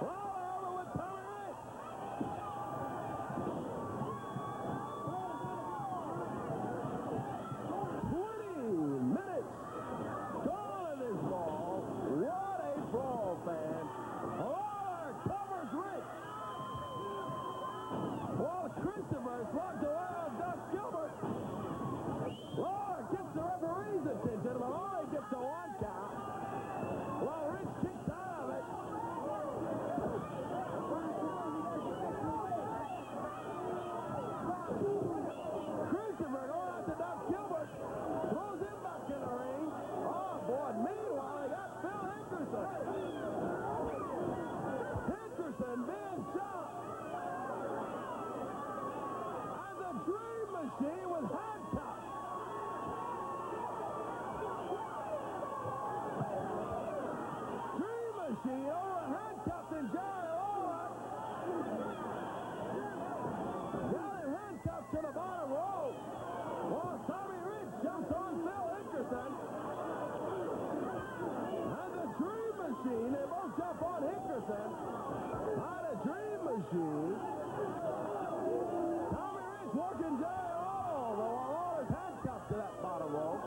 Speaker 11: Lawler over with Tommy Rich. 20 minutes gone in this ball. What a ball, fans. Lawler covers Rich. While Christopher slugs away on Doug Gilbert. Lawler gets the referee's attention, but only gets a 1 count. While Rich kicks out of it. Christopher going out to Doug Gilbert. Throws him back in the ring. Oh, boy. Meanwhile, they got Phil Hickerson. Hickerson being shot. And the Dream Machine was handcuffed. Dream Machine over handcuffed in Jerry Lawler. Got him handcuffed to the bottom rope. While Tommy Rich jumps on Phil Hickerson. And the Dream Machine, they both jump on Hickerson. On a Dream Machine. Tommy Rich working Jerry Lawler, while Lawler's handcuffed to that bottom rope.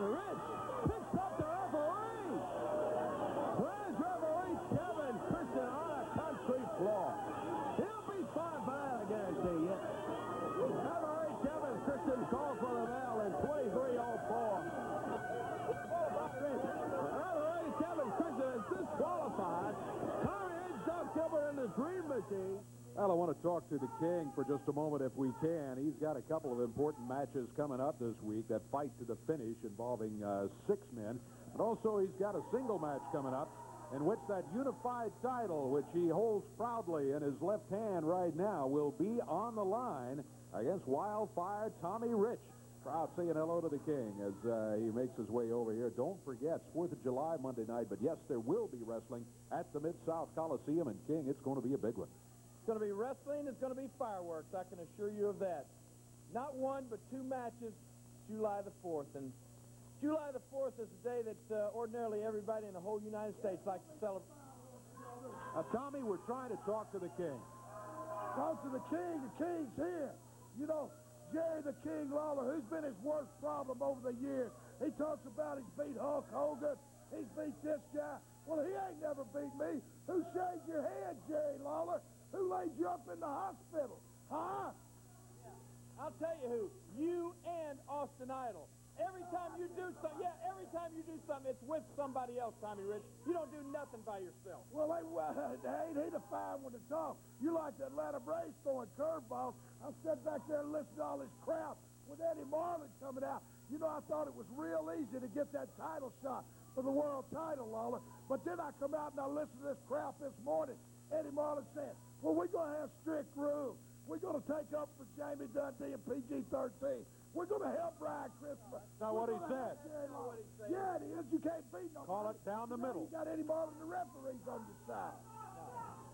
Speaker 11: Rich picks up the referee. Where's referee Kevin Christian on a concrete floor? He'll be fine for that, I guarantee you. Referee Kevin Christian calls for the bell in 23:04. Referee Kevin Christian is disqualified. Tommy Rich, Doug Gilbert, and the Dream Machine.
Speaker 2: Well, I want to talk to the King for just a moment if we can. He's got a couple of important matches coming up this week, that fight to the finish involving 6 men. And also he's got a single match coming up in which that unified title, which he holds proudly in his left hand right now, will be on the line against Wildfire Tommy Rich. Crowd saying hello to the King as he makes his way over here. Don't forget, it's 4th of July Monday night, but yes, there will be wrestling at the Mid-South Coliseum, and King, it's going to be a big one.
Speaker 11: It's going to be wrestling. It's going to be fireworks. I can assure you of that. Not one, but two matches, July the 4th. And July the 4th is a day that ordinarily everybody in the whole United States likes to celebrate.
Speaker 2: Tommy, we're trying to talk to the King.
Speaker 24: Talk to the King. The King's here. You know, Jerry the King Lawler, who's been his worst problem over the years. He talks about he's beat Hulk Hogan. He's beat this guy. Well, he ain't never beat me. Who shaved your head, Jerry Lawler? Who laid you up in the hospital? Huh?
Speaker 11: I'll tell you who. You and Austin Idol. Every time you do something, it's with somebody else, Tommy Rich. You don't do nothing by yourself.
Speaker 24: Well, ain't he the fine one to talk? You like the Atlanta Braves throwing curveballs. I'm sitting back there and listening to all this crap with Eddie Marlin coming out. You know, I thought it was real easy to get that title shot for the world title, Lawler. But then I come out and I listen to this crap this morning. Eddie Marlin said, well, we're going to have strict rules. We're going to take up for Jamie Dundee and PG-13. We're going to help Brian Christopher.
Speaker 2: That's not what he said.
Speaker 24: Yeah, it is. You can't beat nobody.
Speaker 2: Call it down the middle.
Speaker 24: You got Eddie Marlin and the referees on your side.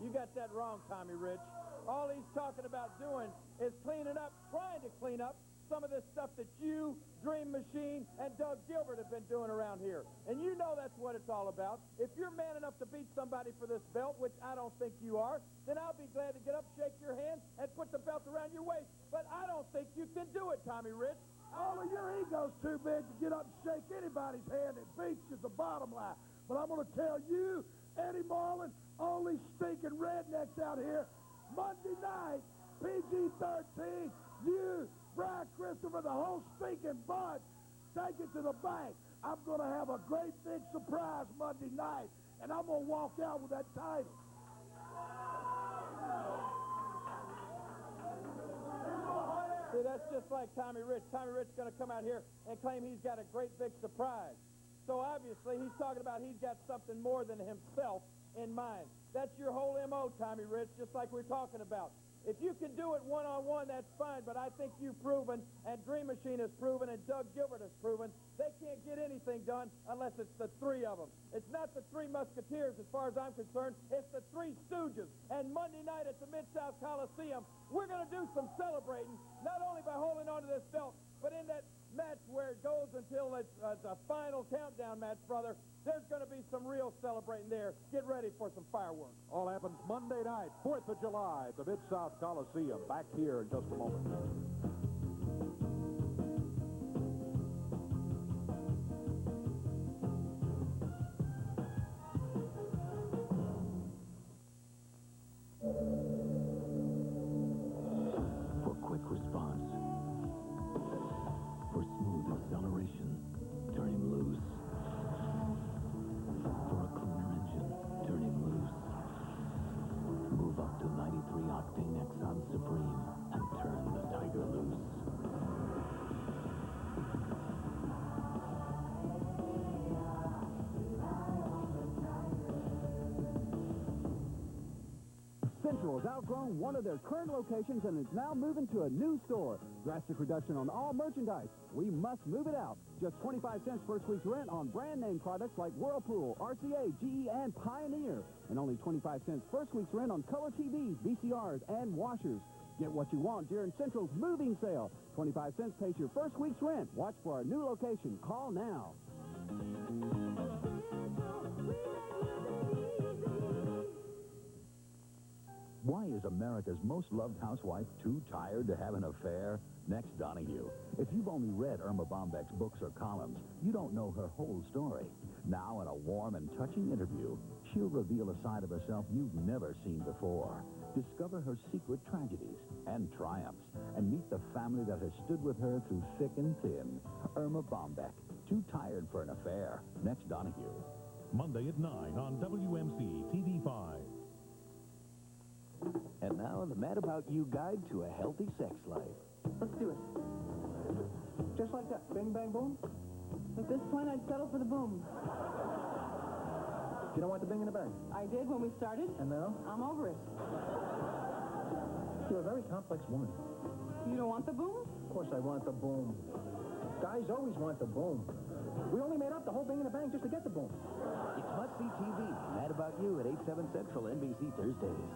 Speaker 11: You got that wrong, Tommy Rich. All he's talking about doing is cleaning up, trying to clean up some of this stuff that you, Dream Machine, and Doug Gilbert have been doing around here. And you know that's what it's all about. If you're man enough to beat somebody for this belt, which I don't think you are, then I'll be glad to get up, shake your hand, and put the belt around your waist. But I don't think you can do it, Tommy Rich.
Speaker 24: All of your ego's too big to get up and shake anybody's hand. It beats is the bottom line. But I'm going to tell you, Eddie Marlin, all these stinking rednecks out here, Monday night, PG-13, you, Brian Christopher, the whole stinking bunch, take it to the bank. I'm going to have a great big surprise Monday night, and I'm going to walk out with that title.
Speaker 11: See, that's just like Tommy Rich. Tommy Rich is going to come out here and claim he's got a great big surprise. So obviously he's talking about he's got something more than himself in mind. That's your whole M.O., Tommy Rich, just like we're talking about. If you can do it one-on-one, that's fine, but I think you've proven, and Dream Machine has proven, and Doug Gilbert has proven, they can't get anything done unless it's the three of them. It's not the three Musketeers, as far as I'm concerned. It's the three Stooges. And Monday night at the Mid-South Coliseum, we're going to do some celebrating, not only by holding on to this belt, but in that match where it goes until it's a final countdown match, brother. There's going to be some real celebrating there. Get ready for some fireworks.
Speaker 2: All happens Monday night, 4th of July, at the Mid-South Coliseum. Back here in just a moment.
Speaker 4: For quick response. For smooth acceleration. Turn him loose. For a cleaner engine, turn him loose. Move up to 93 octane Exxon Supreme and turn the Tiger loose.
Speaker 3: Central has outgrown one of their current locations and is now moving to a new store. Drastic reduction on all merchandise. We must move it out. Just 25 cents first week's rent on brand name products like Whirlpool, RCA, GE, and Pioneer. And only 25 cents first week's rent on color TVs, VCRs, and washers. Get what you want during Central's moving sale. 25 cents pays your first week's rent. Watch for our new location. Call now.
Speaker 23: Why is America's most loved housewife too tired to have an affair? Next, Donahue. If you've only read Irma Bombeck's books or columns, you don't know her whole story. Now, in a warm and touching interview, she'll reveal a side of herself you've never seen before. Discover her secret tragedies and triumphs, and meet the family that has stood with her through thick and thin. Irma Bombeck, Too Tired for an Affair. Next, Donahue.
Speaker 5: Monday at 9 on WMC TV5.
Speaker 6: And now, the Mad About You guide to a healthy sex life.
Speaker 17: Let's do it. Just like that. Bing, bang, boom. At this point, I'd settle for the boom.
Speaker 3: You don't want the bing in the bang?
Speaker 17: I did when we started.
Speaker 3: And now?
Speaker 17: I'm over it.
Speaker 3: You're a very complex woman.
Speaker 17: You don't want the boom?
Speaker 3: Of course I want the boom. Guys always want the boom. We only made up the whole bing in the bang just to get the boom.
Speaker 6: It's must-see TV. Mad About You at 8/7 Central, NBC Thursdays.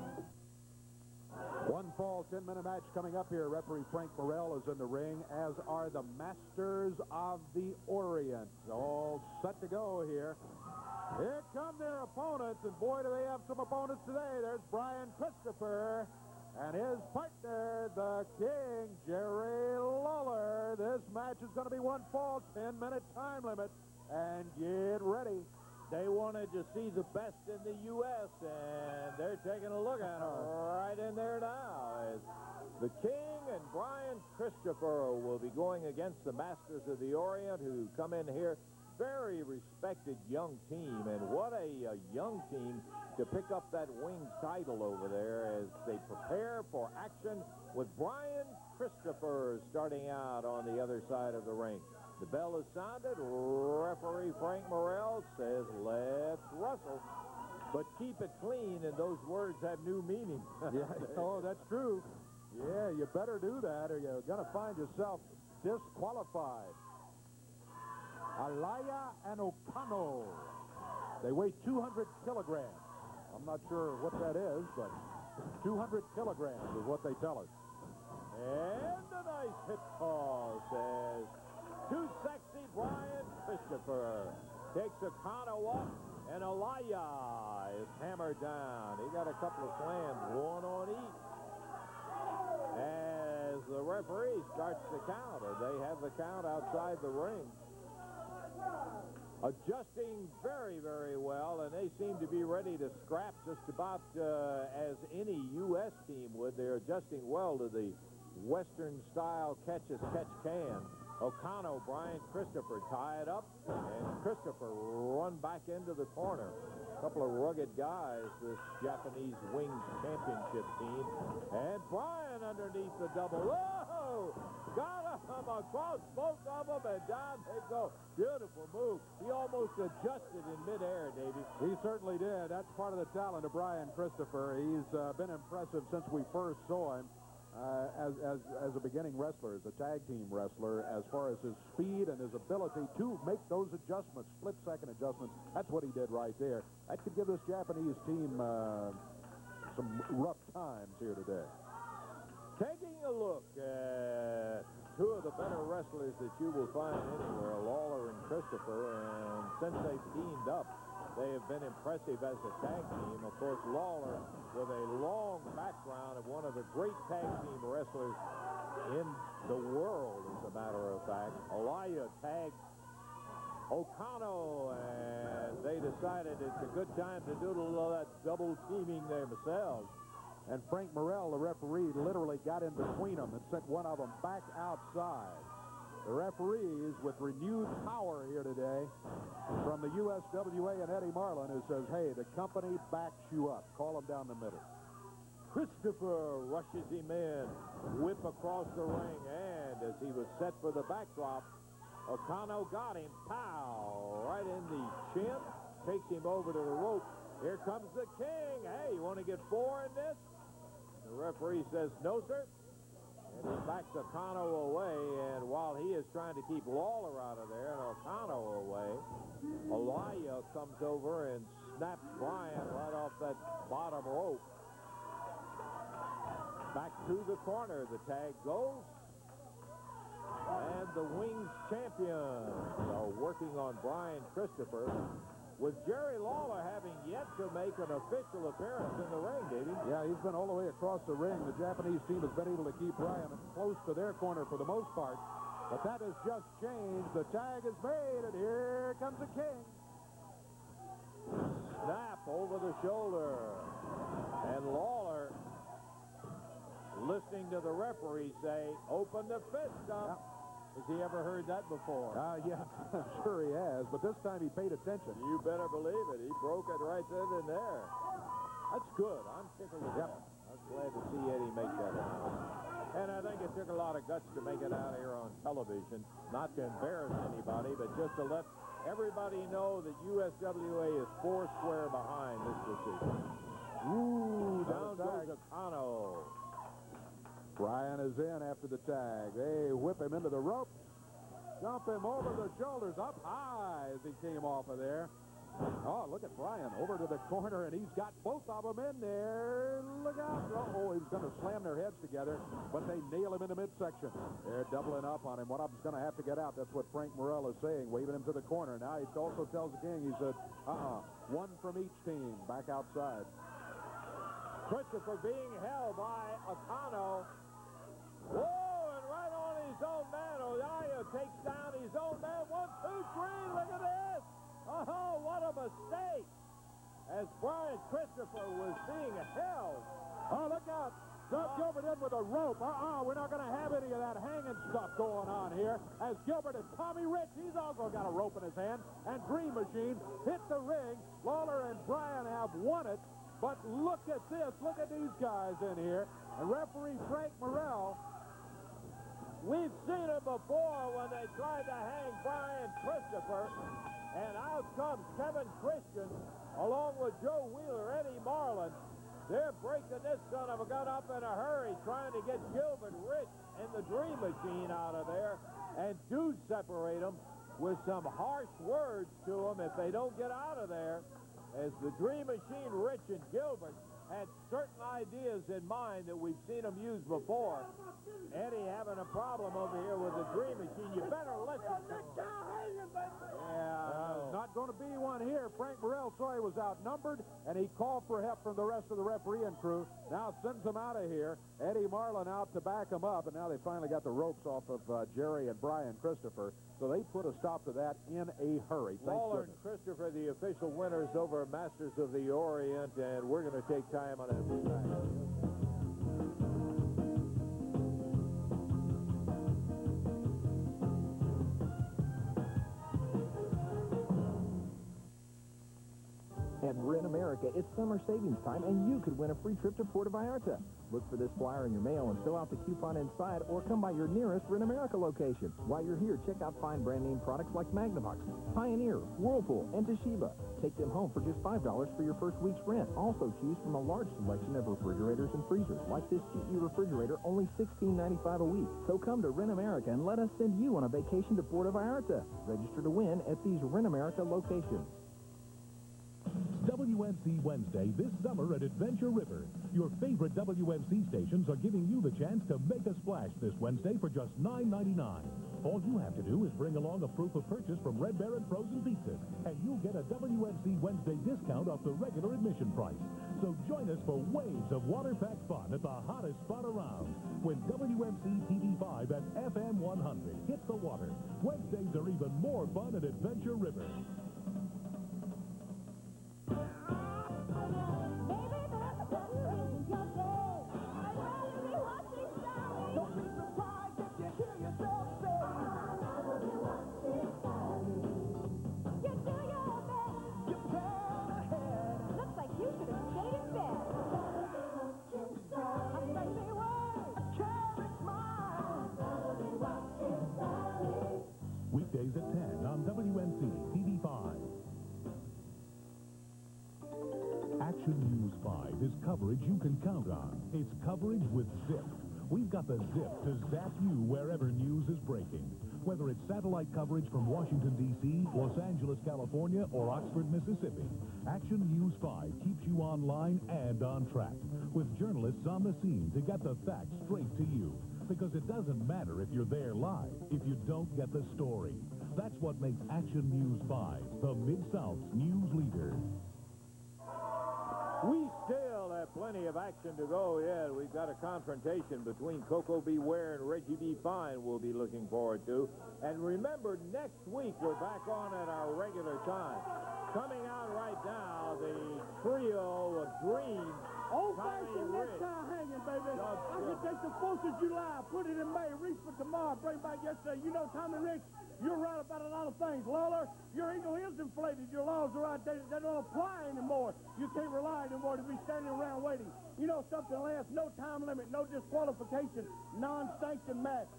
Speaker 2: One fall 10-minute match coming up here. Referee Frank Morrell is in the ring, as are the Masters of the Orient. All set to go here. Here come their opponents, and boy, do they have some opponents today. There's Brian Christopher and his partner, the King, Jerry Lawler. This match is going to be one fall, 10-minute time limit, and get ready.
Speaker 1: They wanted to see the best in the U.S., and they're taking a look at them right in there now. As the King and Brian Christopher will be going against the Masters of the Orient, who come in here. Very respected young team, and what a young team to pick up that winged title over there as they prepare for action with Brian Christopher starting out on the other side of the ring. The bell is sounded. Referee Frank Morrell says, let's wrestle. But keep it clean, and those words have new meaning.
Speaker 2: Yeah, oh, that's true. Yeah, you better do that, or you're going to find yourself disqualified. Araya and Okano. They weigh 200 kilograms. I'm not sure what that is, but 200 kilograms is what they tell us.
Speaker 1: And a nice hip toss as too sexy Brian Christopher takes Okano up, and Araya is hammered down. He got a couple of slams, one on each. As the referee starts the count, or they have the count outside the ring. Adjusting very, very well, and they seem to be ready to scrap just about as any U.S. team would. They're adjusting well to the Western-style catch-as-catch-can. Okano, Brian Christopher tie it up, and Christopher run back into the corner. A couple of rugged guys, this Japanese Wings Championship team. And Brian underneath the double. Whoa! Got him across both of them, and down they go. Beautiful move. He almost adjusted in midair, Davey.
Speaker 2: He certainly did. That's part of the talent of Brian Christopher. He's been impressive since we first saw him. As a beginning wrestler, as a tag team wrestler, as far as his speed and his ability to make those adjustments, split-second adjustments, that's what he did right there. That could give this Japanese team some rough times here today.
Speaker 1: Taking a look at two of the better wrestlers that you will find anywhere, Lawler and Christopher, and since they've teamed up, they have been impressive as a tag team. Of course, Lawler with a long background of one of the great tag team wrestlers in the world, as a matter of fact. Araya tagged Okano, and they decided it's a good time to do a little of that double teaming themselves.
Speaker 2: And Frank Morrell, the referee, literally got in between them and sent one of them back outside. The referees with renewed power here today from the USWA and Eddie Marlin, who says, hey, the company backs you up. Call him down the middle.
Speaker 1: Christopher rushes him in, whip across the ring, and as he was set for the backdrop, Okano got him, pow, right in the chin, takes him over to the rope. Here comes the King. Hey, you want to get 4 in this? The referee says, no, sir. And he backs Okano away, and while he is trying to keep Lawler out of there and Okano away, Araya comes over and snaps Brian right off that bottom rope. Back to the corner, the tag goes. And the Wings champions are working on Brian Christopher, with Jerry Lawler having yet to make an official appearance in the ring, Davey.
Speaker 2: Yeah, he's been all the way across the ring. The Japanese team has been able to keep Brian close to their corner for the most part. But that has just changed. The tag is made, and here comes the King.
Speaker 1: Snap over the shoulder. And Lawler, listening to the referee say, open the fist up. Yep. Has he ever heard that before?
Speaker 2: Yes, I'm sure he has, but this time he paid attention.
Speaker 1: You better believe it. He broke it right then and there. That's good. I'm tickled with that. I was glad to see Eddie make that announcement. And I think it took a lot of guts to make it out here on television. Not to embarrass anybody, but just to let everybody know that USWA is foursquare behind this decision.
Speaker 2: Ooh,
Speaker 1: Down goes Okano.
Speaker 2: Brian is in after the tag. They whip him into the rope. Jump him over the shoulders, up high as he came off of there. Oh, look at Brian over to the corner, and he's got both of them in there. Look out. Oh, he was going to slam their heads together, but they nail him in the midsection. They're doubling up on him. One of them's going to have to get out. That's what Frank Morrell is saying, waving him to the corner. Now he also tells the king, he said, one from each team, back outside.
Speaker 1: Christopher being held by Okano. Whoa, and right on his own man. Araya takes down his own man. 1, 2, 3, look at this. Oh, what a mistake. As Brian Christopher was being held.
Speaker 2: Oh, look out. Gilbert in with a rope. We're not going to have any of that hanging stuff going on here. As Gilbert and Tommy Rich, he's also got a rope in his hand. And Dream Machine hit the ring. Lawler and Brian have won it. But look at this. Look at these guys in here. And referee Frank Morrell.
Speaker 1: We've seen it before when they tried to hang Brian Christopher. And out comes Kevin Christian, along with Joe Wheeler, Eddie Marlin. They're breaking this son of a gun up in a hurry, trying to get Gilbert, Rich, and the Dream Machine out of there, and do separate them with some harsh words to them if they don't get out of there, as the Dream Machine, Rich, and Gilbert had certain ideas in mind that we've seen them use before. Eddie having a problem over here with the Dream Machine. You better listen to him.
Speaker 2: There's not going to be one here. Frank Morrell saw he was outnumbered, and he called for help from the rest of the refereeing crew. Now sends him out of here. Eddie Marlin out to back him up, and now they finally got the ropes off of Jerry and Brian Christopher. So they put a stop to that in a hurry.
Speaker 1: Lawler and Christopher, the official winners over Masters of the Orient, and we're going to take time on it.
Speaker 7: At Ren America, it's summer savings time, and you could win a free trip to Puerto Vallarta. Look for this flyer in your mail and fill out the coupon inside, or come by your nearest Ren America location. While you're here, check out fine brand name products like Magnavox, Pioneer, Whirlpool, and Toshiba. Take them home for just $5 for your first week's rent. Also choose from a large selection of refrigerators and freezers, like this GE refrigerator, only $16.95 a week. So come to Ren America and let us send you on a vacation to Puerto Vallarta. Register to win at these Ren America locations.
Speaker 5: WMC Wednesday this summer at Adventure River. Your favorite WMC stations are giving you the chance to make a splash this Wednesday for just $9.99. All you have to do is bring along a proof of purchase from Red Baron Frozen Pizzas, and you'll get a WMC Wednesday discount off the regular admission price. So join us for waves of water-packed fun at the hottest spot around when WMC TV5 and FM 100 hit the water. Wednesdays are even more fun at Adventure River. Weekdays at 10 on WMC TV5. Action News 5 is coverage you can count on. It's coverage with zip. We've got the zip to zap you wherever news is breaking. Whether it's satellite coverage from Washington, D.C., Los Angeles, California, or Oxford, Mississippi, Action News 5 keeps you online and on track, with journalists on the scene to get the facts straight to you. Because it doesn't matter if you're there live, if you don't get the story. That's what makes Action News 5 the Mid-South's news leader.
Speaker 1: We still have plenty of action to go yet. We've got a confrontation between Koko B. Ware and Reggie B. Fine we'll be looking forward to. And remember, next week we're back on at our regular time. Coming out right now, the trio of Dream.
Speaker 24: Old-fashioned next time hanging, baby. I could take the 4th of July, put it in May, reach for tomorrow, bring back yesterday. You know, Tommy Rich, you're right about a lot of things. Lawler, your eagle is inflated. Your laws are outdated. They don't apply anymore. You can't rely anymore to be standing around waiting. You know something lasts, no time limit, no disqualification, non-sanctioned match.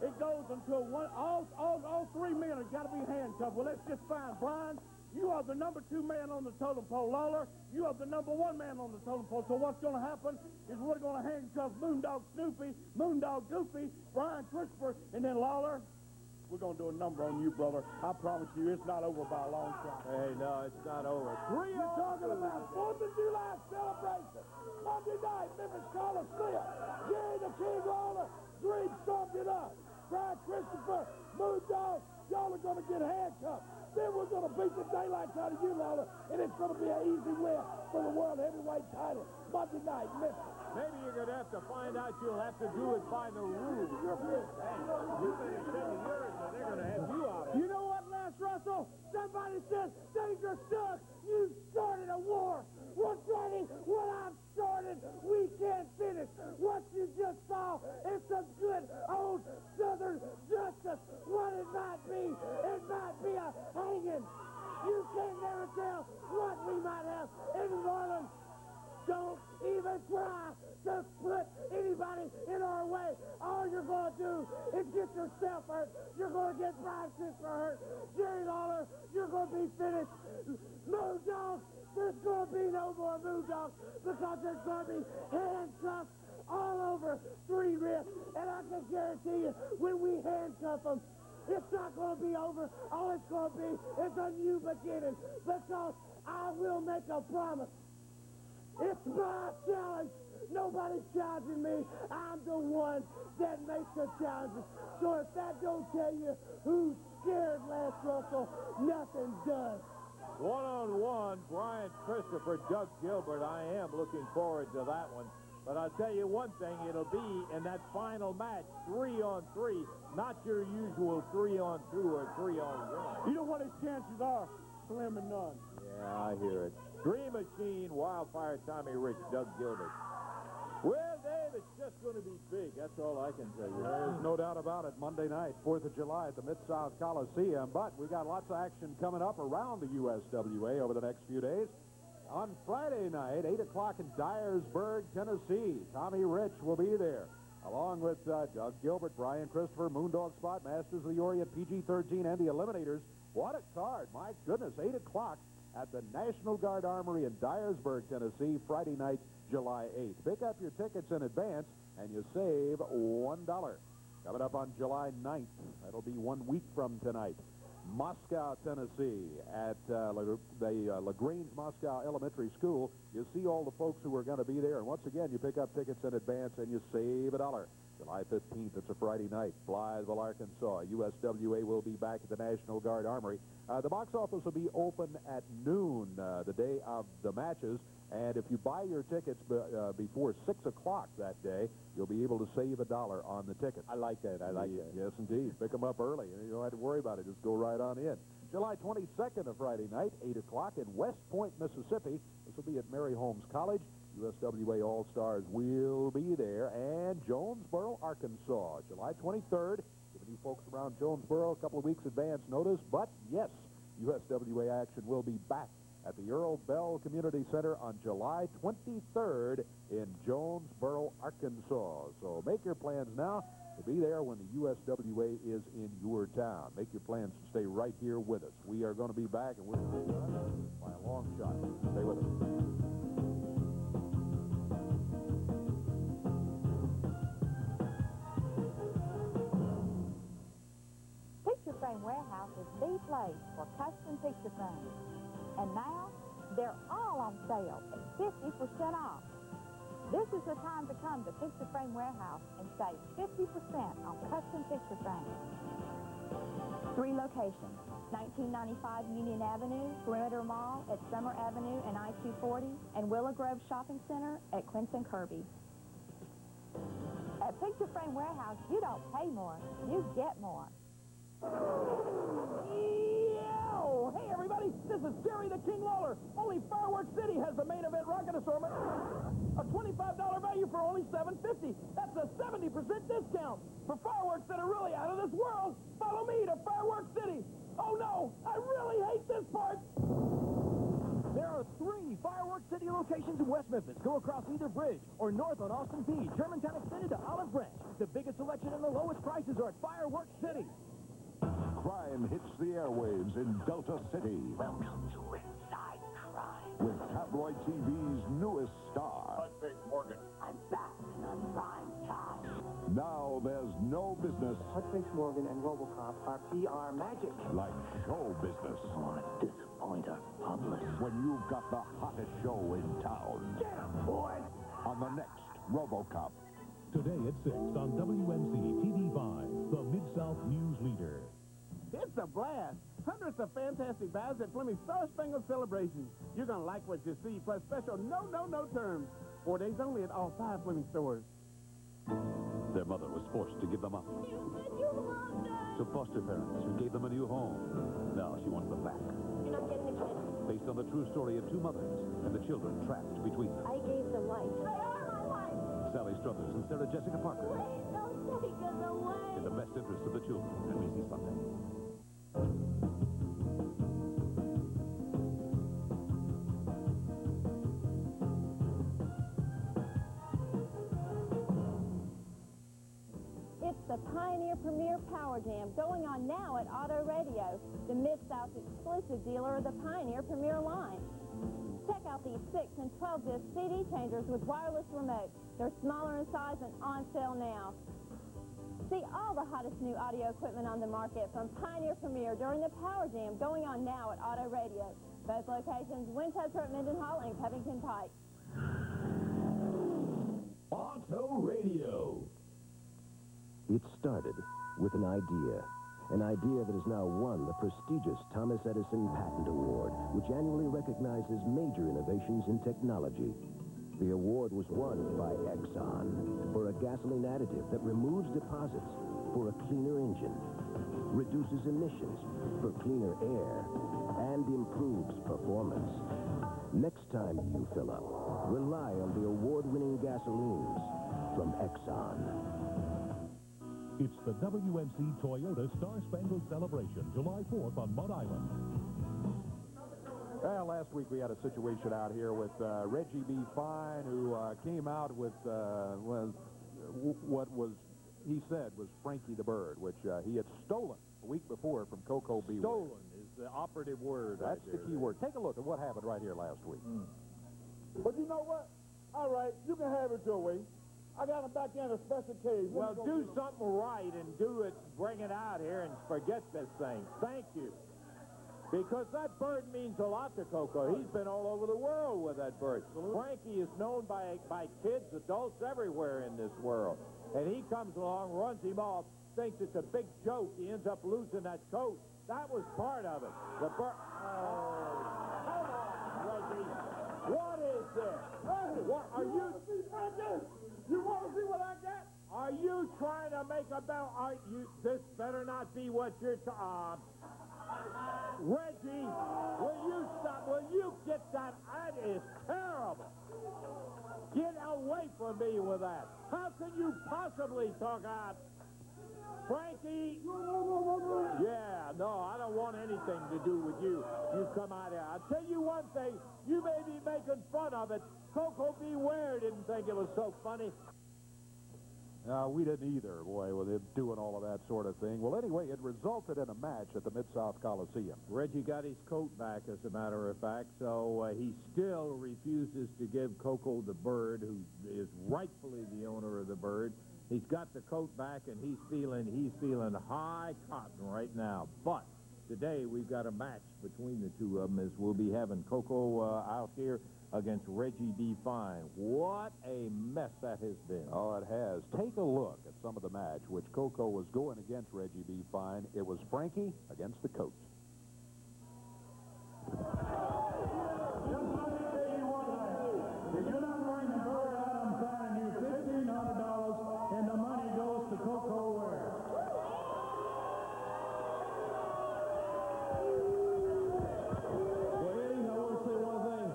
Speaker 24: it goes until all three men have got to be handcuffed. Well, let's just find Brian. You are the number 2 man on the totem pole, Lawler. You are the number 1 man on the totem pole. So what's going to happen is we're going to handcuff Moondog Snoopy, Moondog Goofy, Brian Christopher, and then Lawler. We're going to do a number on you, brother. I promise you, it's not over by a long shot.
Speaker 1: Hey, no, it's not over.
Speaker 24: You're talking about 4th of July celebration. Monday night, Memphis Coliseum. Jerry the King Lawler, Dream stomped it up. Brian Christopher, Moondog, y'all are going to get handcuffed. Then we're going to beat the daylights out of you, Lawler, and it's going to be an easy win for the World Heavyweight title. Monday night, Memphis.
Speaker 1: Maybe you're going to have to find out you'll have to do it by the rules. You've been extending yours, and they're going to have you out.
Speaker 24: You know what, Lance Russell? Somebody said, Danger Doug, you started a war. Well, Daddy, what I've started, we can't finish. What you just saw is some good old Southern justice. What it might be a hanging. You can never tell what we might have in New Orleans. Don't even try to put anybody in our way. All you're going to do is get yourself hurt. You're going to get Brian Christopher hurt. Jerry Lawler, you're going to be finished. Moondog, there's going to be no more Moondog because there's going to be handcuffs all over 3 wrists. And I can guarantee you, when we handcuff them, it's not going to be over. All it's going to be is a new beginning because I will make a promise. It's my challenge. Nobody's challenging me. I'm the one that makes the challenges. So if that don't tell you who's scared, Lance Russell, nothing does.
Speaker 1: One-on-one, Brian Christopher, Doug Gilbert. I am looking forward to that one. But I'll tell you one thing, it'll be in that final match, 3-on-3, not your usual 3-on-2 or 3-on-1.
Speaker 24: You know what his chances are? Slim and none.
Speaker 1: Yeah, I hear it. Dream Machine, Wildfire, Tommy Rich, Doug Gilbert. Well, Dave, it's just going to be big. That's all I can tell you.
Speaker 2: There's no doubt about it. Monday night, 4th of July at the Mid-South Coliseum. But we got lots of action coming up around the USWA over the next few days. On Friday night, 8 o'clock in Dyersburg, Tennessee. Tommy Rich will be there, along with Doug Gilbert, Brian Christopher, Moondog Spot, Masters of the Orient, PG-13, and the Eliminators. What a card. My goodness, 8 o'clock at the National Guard Armory in Dyersburg, Tennessee, Friday night, July 8th. Pick up your tickets in advance, and you save $1. Coming up on July 9th, that'll be 1 week from tonight. Moscow, Tennessee, at LaGrange Moscow Elementary School. You see all the folks who are going to be there, and once again, you pick up tickets in advance, and you save $1. July 15th, it's a Friday night, Blytheville, Arkansas. USWA will be back at the National Guard Armory. The box office will be open at noon the day of the matches, and if you buy your tickets before 6 o'clock that day, you'll be able to save $1 on the ticket.
Speaker 1: I like that. I like that.
Speaker 2: Yes, indeed. Pick them up early. You don't have to worry about it. Just go right on in. July 22nd, a Friday night, 8 o'clock in West Point, Mississippi. This will be at Mary Holmes College. USWA All-Stars will be there. And Jonesboro, Arkansas, July 23rd. Giving you folks around Jonesboro a couple of weeks advance notice. But, yes, USWA action will be back at the Earl Bell Community Center on July 23rd in Jonesboro, Arkansas. So make your plans now to be there when the USWA is in your town. Make your plans to stay right here with us. We are going to be back, and we're going to be by a long shot. Stay with us.
Speaker 13: Picture Frame Warehouse is the place for custom picture frames. And now, they're all on sale at 50% off. This is the time to come to Picture Frame Warehouse and save 50% on custom picture frames. 3 locations, 1995 Union Avenue, Perimeter Mall at Summer Avenue and I-240, and Willow Grove Shopping Center at Quincy Kirby. At Picture Frame Warehouse, you don't pay more, you get more.
Speaker 11: Hey, everybody, this is Jerry the King Lawler. Only Fireworks City has the main event rocket assortment. A $25 value for only $7.50. That's a 70% discount. For fireworks that are really out of this world, follow me to Fireworks City. Oh, no, I really hate this part.
Speaker 3: There are 3 Fireworks City
Speaker 11: locations in West Memphis. Go across either bridge or north on Austin P. Germantown extended to Olive Branch. The biggest selection and the lowest prices are at Fireworks City.
Speaker 2: Crime hits the airwaves in Delta City.
Speaker 8: Welcome to Inside Crime.
Speaker 2: With tabloid TV's newest star.
Speaker 8: Hudbase Morgan. I'm back on prime time.
Speaker 2: Now there's no business
Speaker 9: Hudbase Morgan and RoboCop are PR magic.
Speaker 2: like show business.
Speaker 8: Want to disappoint our public?
Speaker 2: When you've got the hottest show in town.
Speaker 8: Get 'em, boy!
Speaker 2: On the next RoboCop.
Speaker 5: Today at 6 on WMC TV5, the Mid-South News Leader.
Speaker 19: It's a blast. Hundreds of fantastic buys at Fleming's Star Spangled Celebration. You're going to like what you see, plus special no terms. 4 days only at all 5 Fleming stores.
Speaker 10: Their mother was forced to give them up. To foster parents who gave them a new home. Now she wants them back.
Speaker 21: You're not getting the kids.
Speaker 10: Based on the true story of two mothers and the children trapped between them.
Speaker 21: I gave them life. They are my life.
Speaker 10: Sally Struthers and Sarah Jessica Parker.
Speaker 21: Please don't take us away.
Speaker 10: In the best interest of the children. NBC Sunday.
Speaker 13: It's the Pioneer Premier Power Jam going on now at Auto Radio, the Mid-South's exclusive dealer of the Pioneer Premier line. Check out these 6 and 12-disc CD changers with wireless remote. They're smaller in size and on sale now. See all the hottest new audio equipment on the market from Pioneer Premier during the Power Jam going on now at Auto Radio. Both locations, Winchester at Mendenhall and Covington Pike.
Speaker 12: Auto Radio.
Speaker 25: It started with an idea that has now won the prestigious Thomas Edison Patent Award, which annually recognizes major innovations in technology. The award was won by Exxon for a gasoline additive that removes deposits for a cleaner engine, reduces emissions for cleaner air, and improves performance. Next time you fill up, rely on the award-winning gasolines from Exxon.
Speaker 5: It's the WMC Toyota Star Spangled Celebration, July 4th on Mud Island.
Speaker 2: Well, last week we had a situation out here with Reggie B. Fine, who came out with what was, he said, was Frankie the Bird, which he had stolen a week before from Koko B.
Speaker 1: Stolen is the operative word.
Speaker 2: That's the key word. Take a look at what happened right here last week.
Speaker 24: But you know what? All right, you can have it your way. I got him back in a special cage.
Speaker 1: Well, do something right and do it, bring it out here and forget this thing. Thank you. Because that bird means a lot to Koko. He's been all over the world with that bird. Frankie is known by kids, adults everywhere in this world. And he comes along, runs him off, thinks it's a big joke. He ends up losing that coat. That was part of it. The bird... Oh, come on, Reggie. What is this? What are you...
Speaker 24: You want to see what I got?
Speaker 1: Are you trying to make a bell? This better not be what you're... Reggie, will you stop? Will you get that? That is terrible. Get away from me with that. How can you possibly talk out? Frankie? Yeah, no, I don't want anything to do with you. You come out here. I'll tell you one thing. You may be making fun of it. Koko B. Ware didn't think it was so funny.
Speaker 2: No, we didn't either, boy, with him doing all of that sort of thing. Well, anyway, it resulted in a match at the Mid-South Coliseum.
Speaker 1: Reggie got his coat back, as a matter of fact, so he still refuses to give Koko the Bird, who is rightfully the owner of the bird. He's got the coat back, and he's feeling high cotton right now. But today we've got a match between the two of them, as we'll be having Koko out here against Reggie B. Fine. What a mess that has been.
Speaker 2: Oh, it has. Take a look at some of the match, which Koko was going against Reggie B. Fine. It was Frankie against the coach.
Speaker 11: If you're not bringing the bird out, I'm signing you $1,500, and the money goes to Koko Ware. Well, Eddie, I want to say one thing.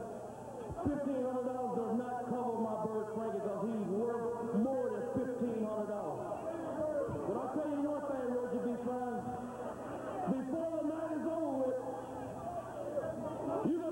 Speaker 11: $1,500 does not cover my bird, Frankie, because he's worth more than $1,500. But I'll tell you one thing, Reggie B. Fine. Before the night is over with, you're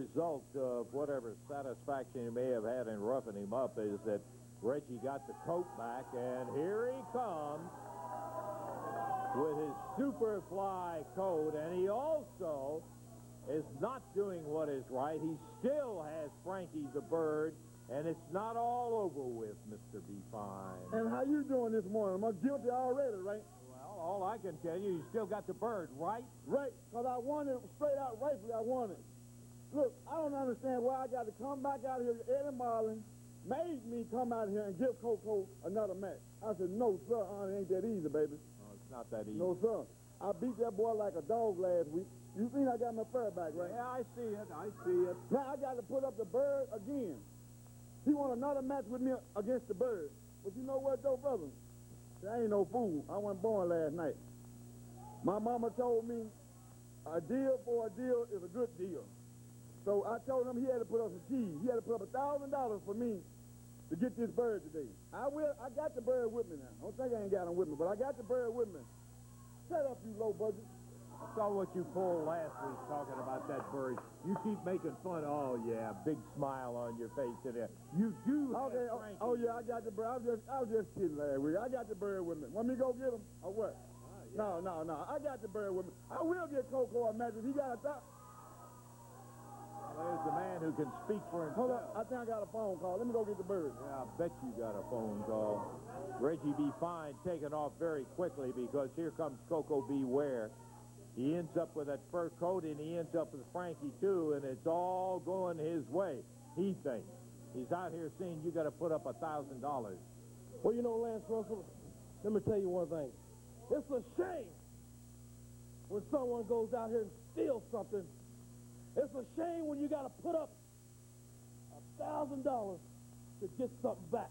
Speaker 1: result of whatever satisfaction he may have had in roughing him up is that Reggie got the coat back, and here he comes with his Superfly coat, and he also is not doing what is right. He still has Frankie the Bird, and it's not all over with, Mr. B. Fine.
Speaker 24: And how you doing this morning? I'm guilty already, right?
Speaker 1: Well, all I can tell you, you still got the bird, right?
Speaker 24: Right, because I won it straight out rightfully. I won it. Look, I don't understand why I got to come back out here. Eddie Marlin made me come out here and give Koko another match. I said, no, sir, it ain't that easy, baby.
Speaker 1: Oh, it's not that easy.
Speaker 24: No, sir. I beat that boy like a dog last week. You seen I got my fur back, right?
Speaker 2: Yeah, I see it. I see it.
Speaker 24: Now I got to put up the bird again. He want another match with me against the bird. But you know what, though, brother? I ain't no fool. I wasn't born last night. My mama told me a deal for a deal is a good deal. So I told him he had to put up some cheese. He had to put up $1,000 for me to get this bird today. I got the bird with me now. I don't think I ain't got him with me, but I got the bird with me. Shut up, you low budget.
Speaker 1: I saw what you pulled last week talking about that bird. You keep making fun. Oh, yeah, big smile on your face today. You do have Frankie.
Speaker 24: Oh, yeah, I got the bird. I was just kidding last week. I got the bird with me. Want me to go get him or what? Yeah. No. I got the bird with me. I will get Koko a match if he got a top.
Speaker 1: Well, there's the man who can speak for himself.
Speaker 24: Hold up. I think I got a phone call. Let me go get the bird.
Speaker 1: Yeah, I bet you got a phone call. Reggie B. Fine taking off very quickly because here comes Koko B. Ware. He ends up with that fur coat, and he ends up with Frankie, too, and it's all going his way, he thinks. He's out here saying you got to put up $1,000.
Speaker 11: Well, you know, Lance Russell, let me tell you one thing. It's a shame when someone goes out here and steals something. It's a shame when you got to put up $1,000 to get something back.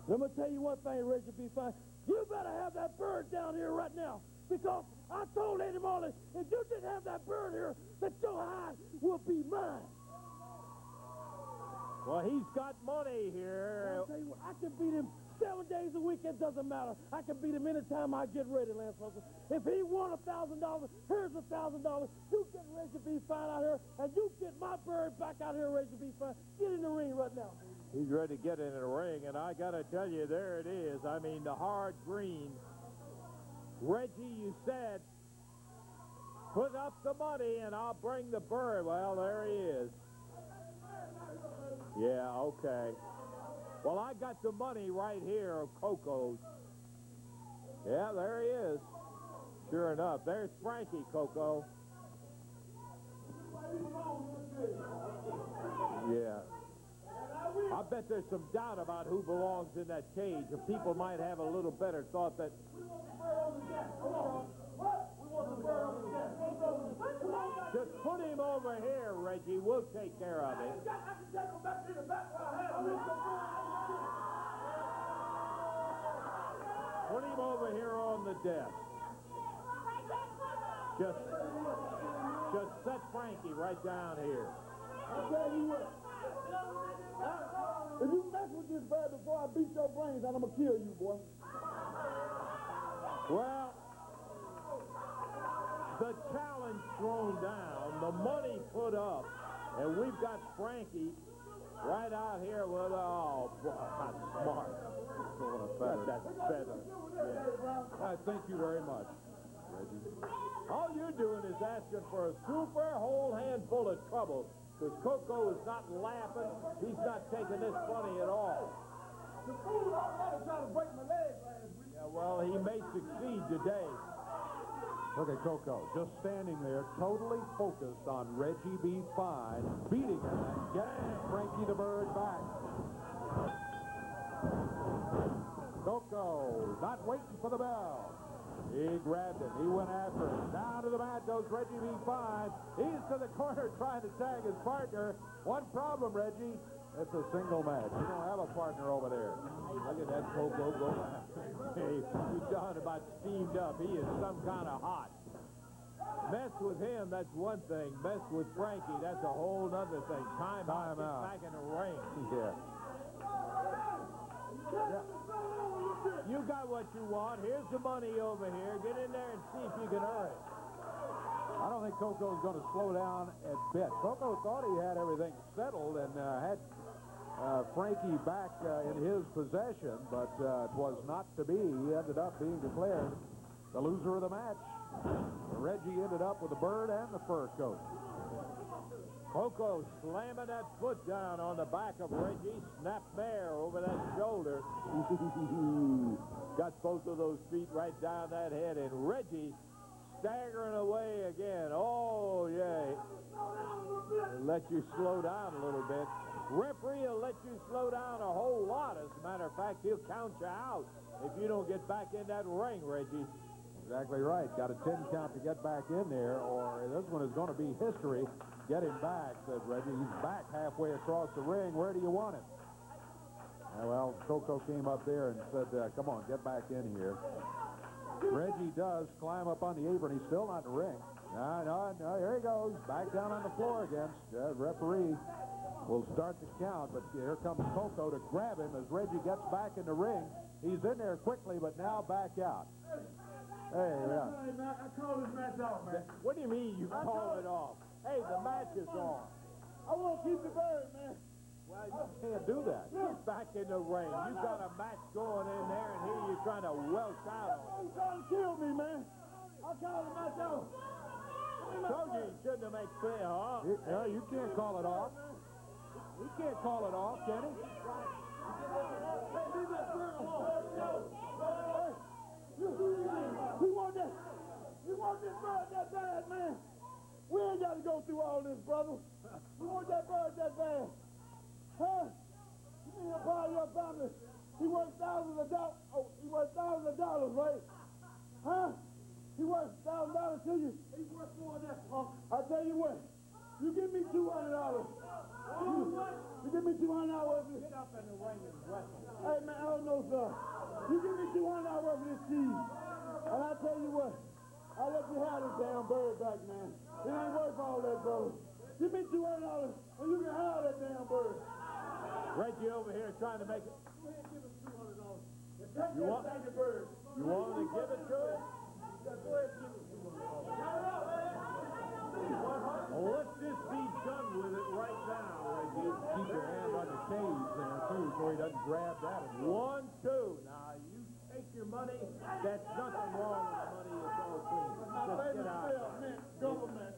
Speaker 11: Let me tell you one thing, Reggie B. Fine. You better have that bird down here right now, because I told Eddie Marlin, if you didn't have that bird here, that your hide will be mine.
Speaker 1: Well, he's got money here.
Speaker 11: I'll tell you what, I can beat him 7 days a week. It doesn't matter. I can beat him anytime I get ready, Lance Russell. If he won $1,000, here's $1,000. You get Reggie B. Fine out here, and you get my bird back out here, Reggie B. Fine. Get in the ring right now.
Speaker 1: He's ready to get in the ring, and I got to tell you, there it is. I mean, the hard green. Reggie, you said, put up the money and I'll bring the bird. Well, there he is. Yeah, okay. Well, I got the money right here of Koko's. Yeah, there he is. Sure enough. There's Frankie, Koko. Yeah. I bet there's some doubt about who belongs in that cage, and people might have a little better thought that... Just put him over here, Reggie. We'll take care of it. Put him over here on the desk. Just set Frankie right down here.
Speaker 24: I'll tell you what. If you mess with this bird before I beat your brains out, I'm going to kill you, boy.
Speaker 1: Well, the challenge thrown down, the money put up, and we've got Frankie right out here with, oh, boy, that's smart. That feather. Yeah.
Speaker 2: Thank you very much, Reggie.
Speaker 1: All you're doing is asking for a super whole handful of trouble, because Koko is not laughing. He's not taking this funny at all.
Speaker 24: The fool already tried to break my leg last week.
Speaker 1: Yeah, well, he may succeed today.
Speaker 2: Look at Koko, just standing there, totally focused on Reggie B. Fine, beating him and getting Frankie the Bird back. Koko, not waiting for the bell. He grabbed it. He went after it. Down to the mat goes Reggie B. Fine. He's to the corner trying to tag his partner. One problem, Reggie. It's a single match. You don't have a partner over there.
Speaker 1: Look at that Koko go. Hey, he's talking about steamed up. He is some kind of hot. Mess with him, that's one thing. Mess with Frankie, that's a whole other thing. Time out. Back in the ring.
Speaker 2: Yeah.
Speaker 1: You got what you want. Here's the money over here. Get in there and see if you can earn it.
Speaker 2: I don't think Koko's going to slow down a bit. Koko thought he had everything settled and had Frankie back in his possession, but it was not to be. He ended up being declared the loser of the match. Reggie ended up with the bird and the fur coat.
Speaker 1: Koko slamming that foot down on the back of Reggie. Snap mare over that shoulder. Got both of those feet right down that head, and Reggie staggering away again. Oh, yeah. He'll let you slow down a little bit. Referee will let you slow down a whole lot. As a matter of fact, he'll count you out if you don't get back in that ring, Reggie.
Speaker 2: Exactly right. Got a 10 count to get back in there, or this one is going to be history. Get him back, said Reggie. He's back halfway across the ring. Where do you want him? Well, Koko came up there and said, come on, get back in here. Reggie does climb up on the apron. He's still not in the ring. No, here he goes. Back down on the floor again. Referee will start the count, but here comes Koko to grab him as Reggie gets back in the ring. He's in there quickly, but now back out. Hey, yeah.
Speaker 24: I call this match off, man.
Speaker 1: What do you mean you call it off? Hey, the match is on.
Speaker 24: I want to keep the bird, man.
Speaker 1: Well, you can't do that. Get back in the ring. You got a match going in there, and here you're trying to welch out on it.
Speaker 24: You're trying to kill me, man. I'll call the match off.
Speaker 1: Told you he shouldn't have made clear, huh?
Speaker 2: You can't call it off. He can't call it off, can he?
Speaker 24: Leave that bird alone. Hey, you want that? You want this bird that bad, man? We ain't got to go through all this, brother. You want that bird that bad? Huh? You mean a part of your family? He worth thousands of dollars. Oh, he worth thousands of dollars, right? Huh? He worth $1,000 to you? He's worth more than that, punk. I tell you what. You give me $200. You give me $200 worth of this.
Speaker 1: Get up in the ring and wrestle.
Speaker 24: Hey, man, I don't know, sir. You give me $200 worth of this cheese. And I tell you what. I'll let you have this damn bird back, man. It ain't worth all that, brother. Give me $200 and you can have that damn bird.
Speaker 1: Reggie over here trying to make it.
Speaker 24: Go ahead and give him $200.
Speaker 1: You want
Speaker 24: the bird.
Speaker 1: You want to give it to him?
Speaker 24: Yeah, go ahead and give him $200.
Speaker 1: Well, let's just be done with it right now, Reggie.
Speaker 2: Keep your hand on the cage there, too, so he doesn't grab that.
Speaker 1: 1, 2. Now, you take your money. That's nothing wrong with the money. It's all clean. Just get out.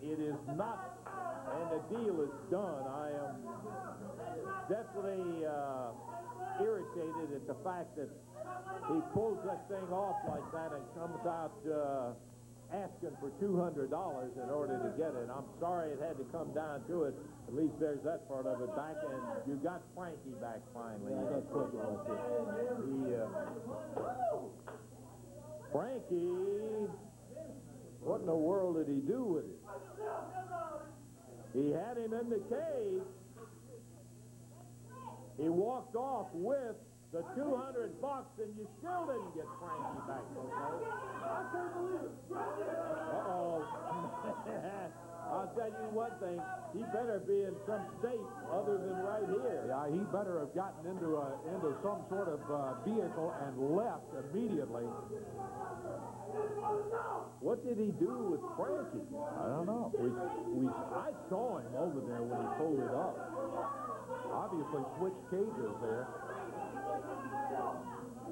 Speaker 1: It is not, and the deal is done. I am definitely irritated at the fact that he pulls that thing off like that and comes out asking for $200 in order to get it. I'm sorry it had to come down to it. At least there's that part of it back, and you got Frankie back finally.
Speaker 2: Yeah, I got Frankie back.
Speaker 1: Frankie, what in the world did he do with it? He had him in the cage. He walked off with the $200, and you still didn't get Frankie back, okay?
Speaker 24: I can't believe it.
Speaker 1: Uh-oh. I'll tell you one thing. He better be in some state other than right here.
Speaker 2: Yeah, he better have gotten into some sort of vehicle and left immediately.
Speaker 1: What did he do with Frankie?
Speaker 2: I don't know.
Speaker 1: I saw him over there when he pulled it up.
Speaker 2: Obviously switched cages there.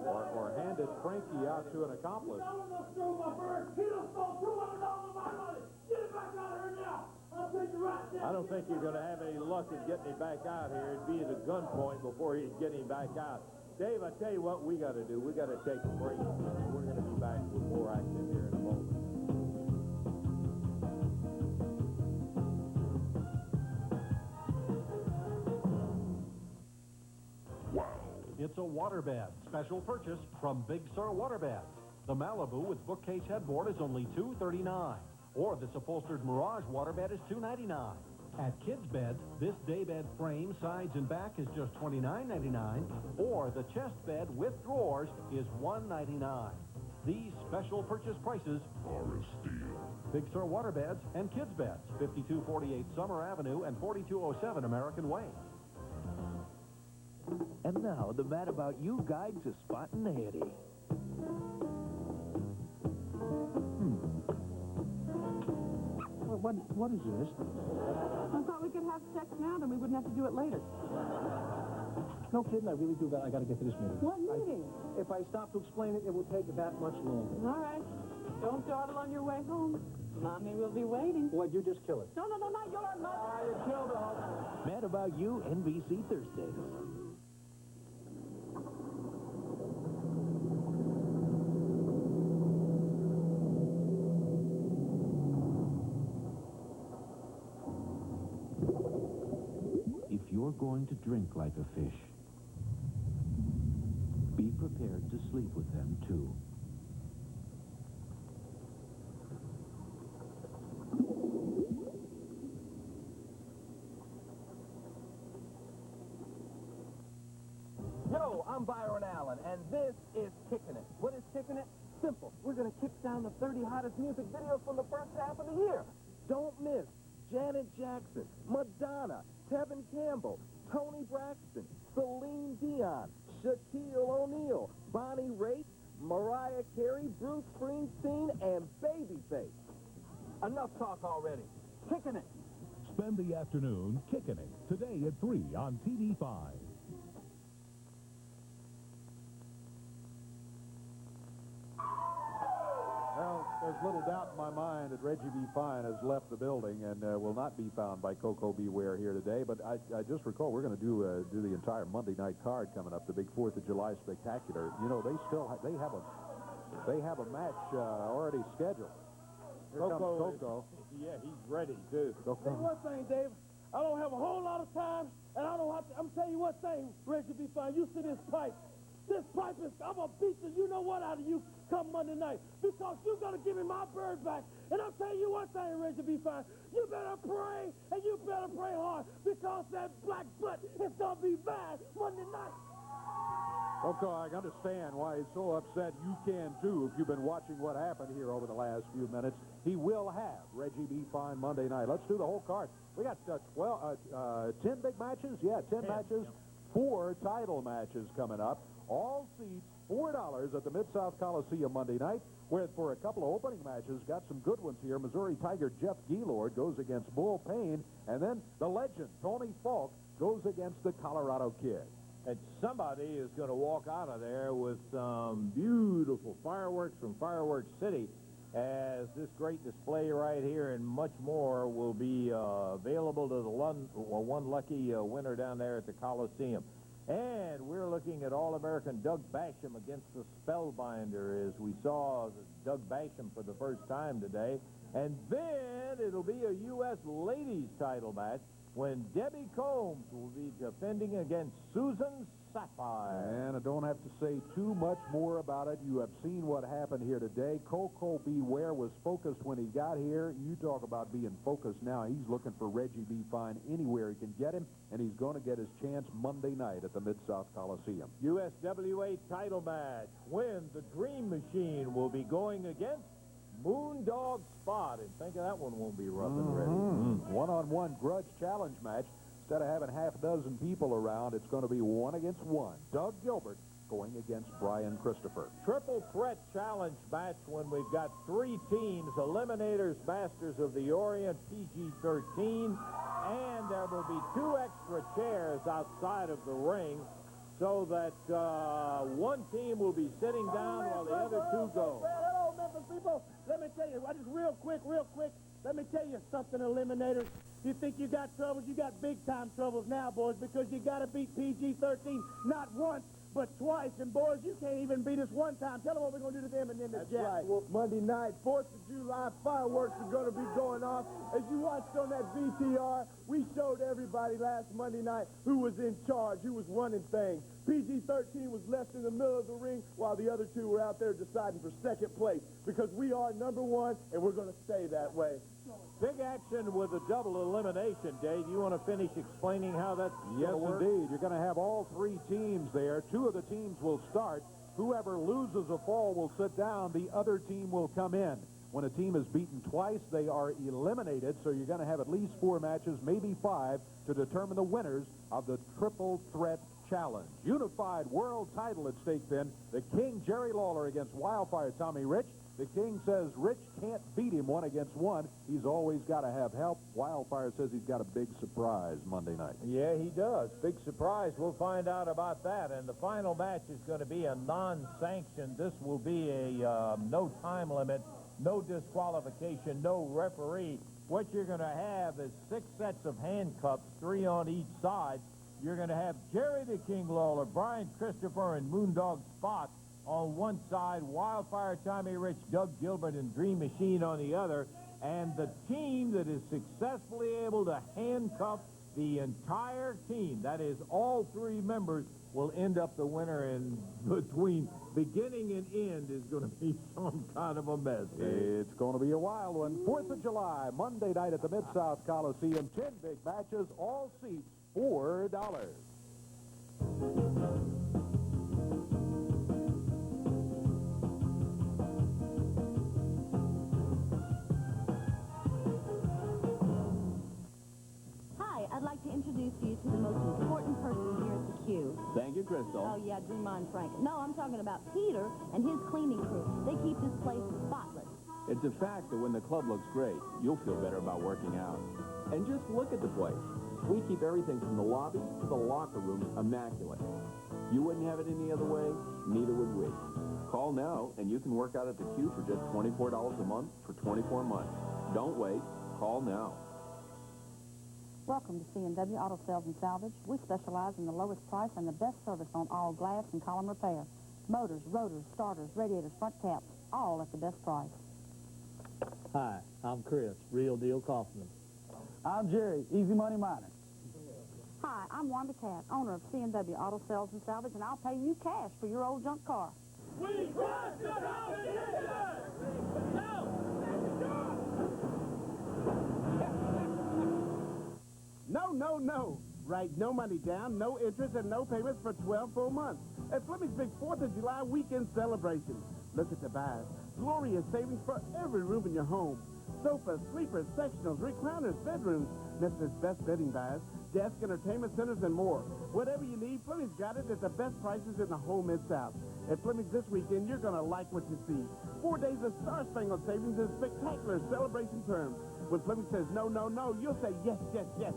Speaker 2: Or handed Frankie out to an accomplice.
Speaker 1: I don't think you're going to have any luck at getting him back out here. It'd be at a gunpoint before he'd get him back out. Dave, I tell you what we got to do. We got to take a break. We're going to be back with more action here in a moment.
Speaker 14: It's a waterbed. Special purchase from Big Sur Waterbeds. The Malibu with bookcase headboard is only $239. Or this upholstered Mirage waterbed is $299. At Kids Beds, this daybed frame, sides and back is just $29.99. Or the chest bed with drawers is $199. These special purchase prices are a steal. Big Sur Waterbeds and Kids Beds, 5248 Summer Avenue and 4207 American Way.
Speaker 6: And now, the Mad About You guide to spotting Eddie.
Speaker 3: What is this?
Speaker 17: I thought we could have sex now, then we wouldn't have to do it later.
Speaker 3: No kidding, I really do. I got to get to this meeting.
Speaker 17: What meeting?
Speaker 3: If I stop to explain it, it will take that much longer.
Speaker 17: All right. Don't dawdle on your way home. Mommy will be waiting.
Speaker 3: What, you just kill it?
Speaker 17: No, not your mother.
Speaker 3: You killed her.
Speaker 6: Mad About You, NBC Thursdays. If you're going to drink like a fish, be prepared to sleep with them, too.
Speaker 7: Yo, I'm Byron Allen, and this is Kickin' It. What is Kickin' It? Simple. We're going to kick down the 30 hottest music videos from the first half of the year. Don't miss Janet Jackson, Madonna, Tevin Campbell, Toni Braxton, Celine Dion, Shaquille O'Neal, Bonnie Raitt, Mariah Carey, Bruce Springsteen, and Babyface. Enough talk already. Kickin' It.
Speaker 5: Spend the afternoon kicking it. Today at 3 on TV5.
Speaker 2: Well, there's little doubt in my mind that Reggie B. Fine has left the building and will not be found by Koko B. Ware here today. But I just recall we're going to do the entire Monday night card coming up, the big 4th of July spectacular. You know, they have a match already scheduled. Here comes Koko.
Speaker 1: Yeah, he's ready too.
Speaker 24: Say one thing, Dave. I don't have a whole lot of time, and I don't have to. I'm telling you one thing, Reggie B. Fine. You see this pipe. This pipe is, I'm going to beat the you-know-what out of you come Monday night because you're going to give me my bird back. And I'm telling you one thing, Reggie B. Fine. You better pray, and you better pray hard because that black butt is going to be bad Monday night.
Speaker 2: Koko, I understand why he's so upset. You can, too, if you've been watching what happened here over the last few minutes. He will have Reggie B. Fine Monday night. Let's do the whole card. We got 10 big matches. Yeah, 10 matches. 4 title matches coming up. All seats, $4 at the Mid-South Coliseum Monday night, where for a couple of opening matches, got some good ones here. Missouri Tiger Jeff Gaylord goes against Bull Payne, and then the legend, Tony Falk, goes against the Colorado Kid.
Speaker 1: And somebody is going to walk out of there with some beautiful fireworks from Fireworks City, as this great display right here and much more will be available to the one lucky winner down there at the Coliseum. And we're looking at All-American Doug Basham against the Spellbinder, as we saw Doug Basham for the first time today. And then it'll be a U.S. ladies title match when Debbie Combs will be defending against Susan Sapphire.
Speaker 2: And I don't have to say too much more about it. You have seen what happened here today. Koko B. Ware was focused when he got here. You talk about being focused now. He's looking for Reggie B. Fine anywhere he can get him, and he's going to get his chance Monday night at the Mid-South Coliseum.
Speaker 1: USWA title match when the Dream Machine will be going against Moondog Spot. And think of that one won't be rough and ready.
Speaker 2: One-on-one grudge challenge match. Instead of having half a dozen people around, it's going to be 1 against 1. Doug Gilbert going against Brian Christopher.
Speaker 1: Triple threat challenge match when we've got 3 teams, Eliminators, Masters of the Orient, PG-13, and there will be 2 extra chairs outside of the ring so that one team will be sitting down while the other 2 go.
Speaker 24: Hello, Memphis people. Let me tell you, just real quick, let me tell you something, Eliminators. You think you got troubles? You got big-time troubles now, boys, because you got to beat PG-13 not once, but twice. And, boys, you can't even beat us one time. Tell them what we're going to do to them and then to Jack. Right. Well, Monday night, 4th of July fireworks are going to be going off. As you watched on that VTR, we showed everybody last Monday night who was in charge, who was running things. PG-13 was left in the middle of the ring while the other 2 were out there deciding for second place because we are #1, and we're going to stay that way.
Speaker 1: Big action with a double elimination, Dave. You want to finish explaining how that's
Speaker 2: Yes,
Speaker 1: going to work?
Speaker 2: indeed. You're going to have all 3 teams there. 2 of the teams will start. Whoever loses a fall will sit down. The other team will come in. When a team is beaten twice, they are eliminated. So you're going to have at least 4 matches, maybe 5, to determine the winners of the Triple Threat Challenge. Unified world title at stake then. The King, Jerry Lawler, against Wildfire Tommy Rich. The King says Rich can't beat him 1 against 1. He's always got to have help. Wildfire says he's got a big surprise Monday night.
Speaker 1: Yeah, he does. Big surprise. We'll find out about that. And the final match is going to be a non-sanctioned. This will be a no time limit, no disqualification, no referee. What you're going to have is 6 sets of handcuffs, 3 on each side. You're going to have Jerry the King Lawler, Brian Christopher, and Moondog Spot on one side, Wildfire, Tommy Rich, Doug Gilbert, and Dream Machine on the other. And the team that is successfully able to handcuff the entire team, that is all 3 members, will end up the winner. And between beginning and end is going to be some kind of a mess.
Speaker 2: It's going to be a wild one. 4th of July, Monday night at the Mid-South Coliseum. 10 big matches, all seats, $4.
Speaker 15: I'd like to introduce you to the most important person here at the Q.
Speaker 16: Thank you, Crystal.
Speaker 15: Oh, yeah, do mind, Frank. No, I'm talking about Peter and his cleaning crew. They keep this place spotless.
Speaker 16: It's a fact that when the club looks great, you'll feel better about working out. And just look at the place. We keep everything from the lobby to the locker room immaculate. You wouldn't have it any other way, neither would we. Call now, and you can work out at the Q for just $24 a month for 24 months. Don't wait. Call now.
Speaker 13: Welcome to C&W Auto Sales and Salvage. We specialize in the lowest price and the best service on all glass and column repair. Motors, rotors, starters, radiators, front caps, all at the best price.
Speaker 18: Hi, I'm Chris, Real Deal Kaufman.
Speaker 3: I'm Jerry, Easy Money Miner.
Speaker 13: Hi, I'm Wanda Cat, owner of C&W Auto Sales and Salvage, and I'll pay you cash for your old junk car.
Speaker 11: We trust the competition!
Speaker 19: No. Right, no money down, no interest, and no payments for 12 full months. At Fleming's big 4th of July weekend celebration. Look at the buys. Glorious savings for every room in your home. Sofas, sleepers, sectionals, recliners, bedrooms. Mrs. Best bedding buys, desk, entertainment centers, and more. Whatever you need, Fleming's got it at the best prices in the whole Mid-South. At Fleming's this weekend, you're going to like what you see. 4 days of star-spangled savings and spectacular celebration terms. When Fleming says no, you'll say yes, yes, yes.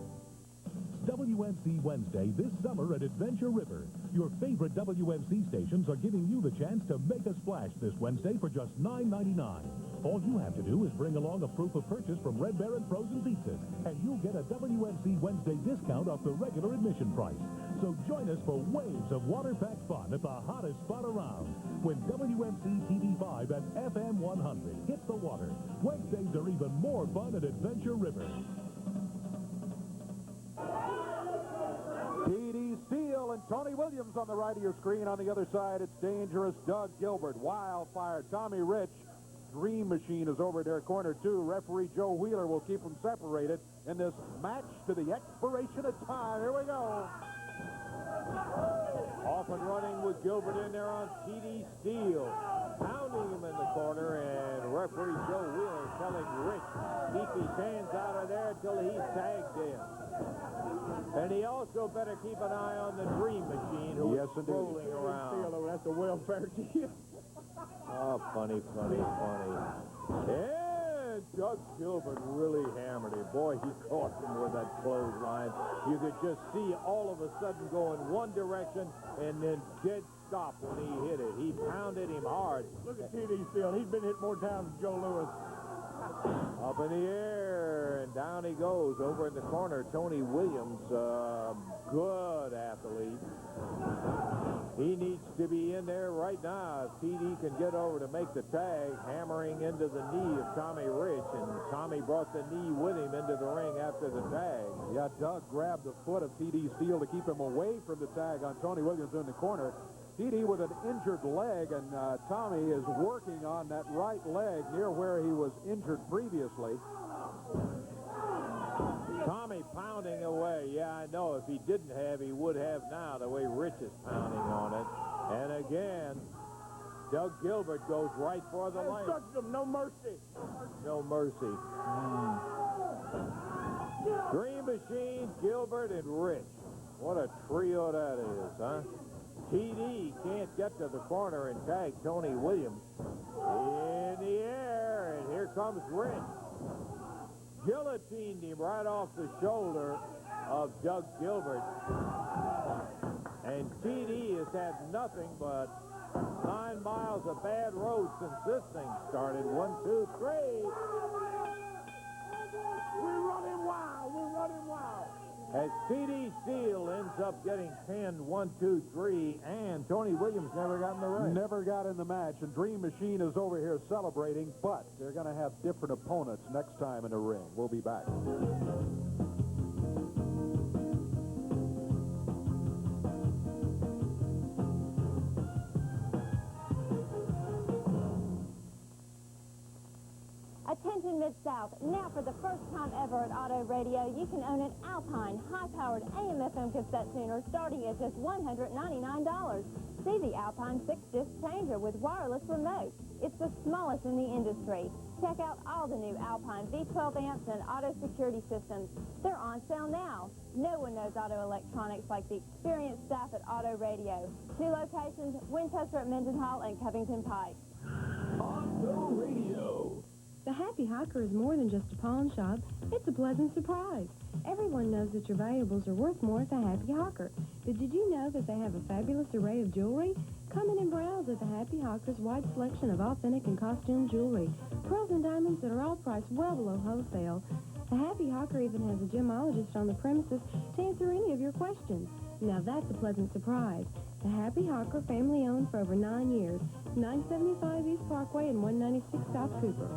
Speaker 5: WMC Wednesday this summer at Adventure River. Your favorite WMC stations are giving you the chance to make a splash this Wednesday for just $9.99. All you have to do is bring along a proof of purchase from Red Baron Frozen Pizzas, and you'll get a WMC Wednesday discount off the regular admission price. So join us for waves of water-packed fun at the hottest spot around when WMC TV5 and FM 100 hit the water. Wednesdays are even more fun at Adventure River.
Speaker 2: T.D. Steele and Tony Williams on the right of your screen. On the other side, it's Dangerous Doug Gilbert. Wildfire Tommy Rich. Dream Machine is over at their corner, too. Referee Joe Wheeler will keep them separated in this match to the expiration of time. Here we go.
Speaker 1: Off and running with Gilbert in there on T.D. Steele. Pounding him in the corner, and referee Joe Wheeler telling Rich, keep his hands out of there until he's tagged in. And he also better keep an eye on the Dream Machine, who is rolling around.
Speaker 24: That's the welfare deal.
Speaker 1: Oh, funny. And Doug Gilbert really hammered him. Boy, he caught him with that clothesline. You could just see all of a sudden go in one direction and then dead stop when he hit it. He pounded him hard.
Speaker 24: Look at T.D. Steele. He's been hit more times than Joe Louis.
Speaker 1: Up in the air, and down he goes. Over in the corner, Tony Williams, good athlete. He needs to be in there right now. If TD can get over to make the tag, hammering into the knee of Tommy Rich, and Tommy brought the knee with him into the ring after the tag.
Speaker 2: Yeah, Doug grabbed the foot of T.D. Steele to keep him away from the tag on Tony Williams in the corner. T.D. with an injured leg, and Tommy is working on that right leg near where he was injured previously.
Speaker 1: Tommy pounding away. Yeah, I know. If he didn't have, he would have now, the way Rich is pounding on it. And again, Doug Gilbert goes right for the lane.
Speaker 24: No mercy.
Speaker 1: No mercy. Dream Machine, Gilbert, and Rich. What a trio that is, huh? TD can't get to the corner and tag Tony Williams. In the comes Rich. Guillotined him right off the shoulder of Doug Gilbert. And TD has had nothing but 9 miles of bad road since this thing started. 1, 2, 3.
Speaker 24: We're running wild. We're running wild.
Speaker 1: As TD Steele ends up getting pinned 1, 2, 3, and Tony Williams never got in the ring.
Speaker 2: Never got in the match, and Dream Machine is over here celebrating, but they're going to have different opponents next time in the ring. We'll be back.
Speaker 15: Attention Mid-South, now for the first time ever at Auto Radio, you can own an Alpine high-powered AM/FM cassette tuner starting at just $199. See the Alpine 6-disc changer with wireless remote. It's the smallest in the industry. Check out all the new Alpine V12 amps and auto security systems. They're on sale now. No one knows auto electronics like the experienced staff at Auto Radio. 2 locations, Winchester at Mendenhall and Covington Pike.
Speaker 12: Auto Radio.
Speaker 4: The Happy Hiker is more than just a pawn shop. It's a pleasant surprise. Everyone knows that your valuables are worth more at the Happy Hiker. But did you know that they have a fabulous array of jewelry? Come in and browse at the Happy Hiker's wide selection of authentic and costume jewelry. Pearls and diamonds that are all priced well below wholesale. The Happy Hiker even has a gemologist on the premises to answer any of your questions. Now that's a pleasant surprise. The Happy Hiker, family-owned for over 9 years. 975 East Parkway and 196 South Cooper.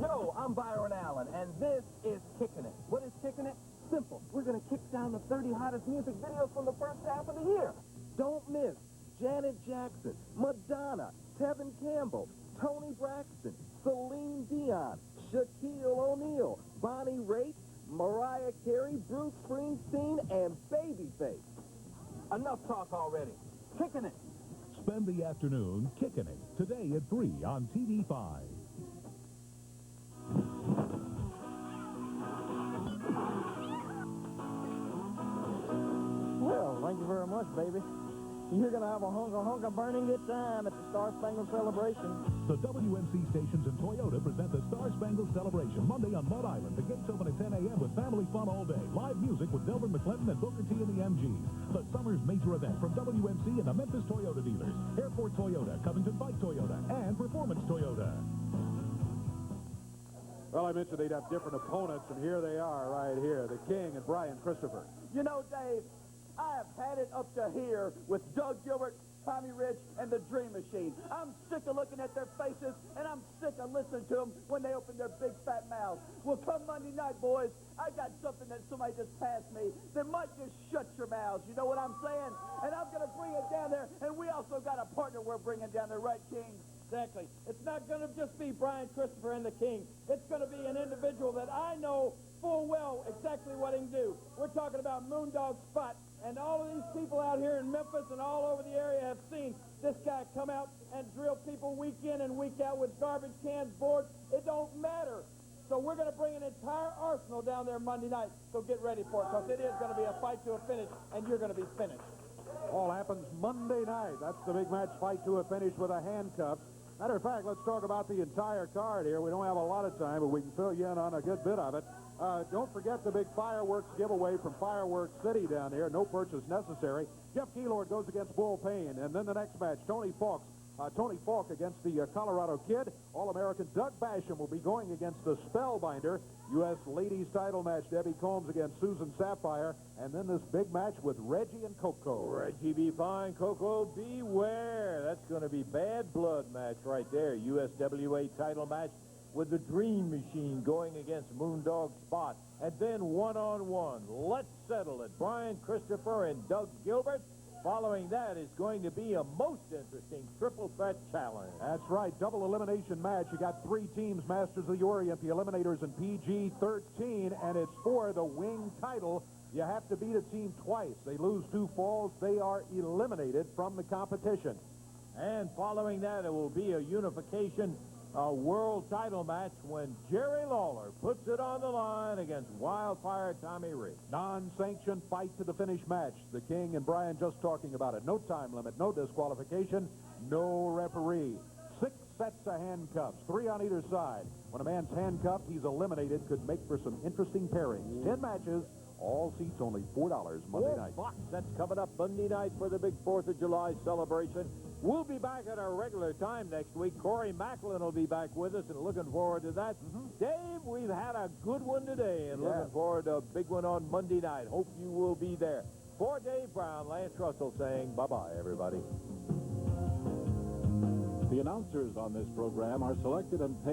Speaker 7: Yo, I'm Byron Allen, and this is Kickin' It. What is Kickin' It? Simple. We're going to kick down the 30 hottest music videos from the first half of the year. Don't miss Janet Jackson, Madonna, Tevin Campbell, Toni Braxton, Celine Dion, Shaquille O'Neal, Bonnie Raitt, Mariah Carey, Bruce Springsteen, and Babyface. Enough talk already. Kickin' It.
Speaker 5: Spend the afternoon kicking it. Today at 3 on TV5.
Speaker 11: Well, thank you very much, baby. You're going to have a hunker burning good time at the Star Spangled Celebration.
Speaker 5: The WMC stations and Toyota present the Star Spangled Celebration Monday on Mud Island. The gates open at 10 a.m. with family fun all day. Live music with Delvin McClinton and Booker T and the MGs. The summer's major event from WMC and the Memphis Toyota dealers. Airport Toyota, Covington Pike Toyota, and Performance Toyota.
Speaker 2: Well, I mentioned they'd have different opponents, and here they are right here, the King and Brian Christopher.
Speaker 24: You know, Dave, I have had it up to here with Doug Gilbert, Tommy Rich, and the Dream Machine. I'm sick of looking at their faces, and I'm sick of listening to them when they open their big fat mouths. Well, come Monday night, boys, I got something that somebody just passed me that might just shut your mouths. You know what I'm saying? And I'm going to bring it down there, and we also got a partner we're bringing down there, right, King?
Speaker 11: Exactly. It's not going to just be Brian Christopher and the King. It's going to be an individual that I know full well exactly what he can do. We're talking about Moondog Spot. And all of these people out here in Memphis and all over the area have seen this guy come out and drill people week in and week out with garbage cans, boards. It don't matter. So we're going to bring an entire arsenal down there Monday night. So get ready for it, because it is going to be a fight to a finish, and you're going to be finished.
Speaker 2: All happens Monday night. That's the big match, fight to a finish with a handcuff. Matter of fact, let's talk about the entire card here. We don't have a lot of time, but we can fill you in on a good bit of it. Don't forget the big fireworks giveaway from Fireworks City down there. No purchase necessary. Jeff Keylord goes against Bull Payne. And then the next match, Tony Falk against the Colorado Kid. All-American Doug Basham will be going against the Spellbinder. U.S. Ladies title match, Debbie Combs against Susan Sapphire. And then this big match with Reggie and Koko.
Speaker 1: Reggie be fine, Koko beware. That's going to be bad blood match right there. USWA title match with the Dream Machine going against Moondog Spot. And then one-on-one. Let's settle it. Brian Christopher and Doug Gilbert. Following that is going to be a most interesting triple threat challenge.
Speaker 2: That's right, double elimination match. You got 3 teams, Masters of the Orient, the Eliminators, and PG-13, and it's for the wing title. You have to beat a team twice. They lose 2 falls, they are eliminated from the competition.
Speaker 1: And following that, it will be a unification world title match when Jerry Lawler puts it on the line against Wildfire Tommy Rich.
Speaker 2: Non-sanctioned fight to the finish match. The King and Brian just talking about it. No time limit, no disqualification, no referee. 6 sets of handcuffs, 3 on either side. When a man's handcuffed, he's eliminated. Could make for some interesting pairings. 10 matches, all seats only $4 Monday night.
Speaker 1: $4. That's coming up Monday night for the big 4th of July celebration. We'll be back at our regular time next week. Corey Macklin will be back with us, and looking forward to that. Dave, we've had a good one today, and looking forward to a big one on Monday night. Hope you will be there. For Dave Brown, Lance Russell saying bye-bye, everybody.
Speaker 2: The announcers on this program are selected and paid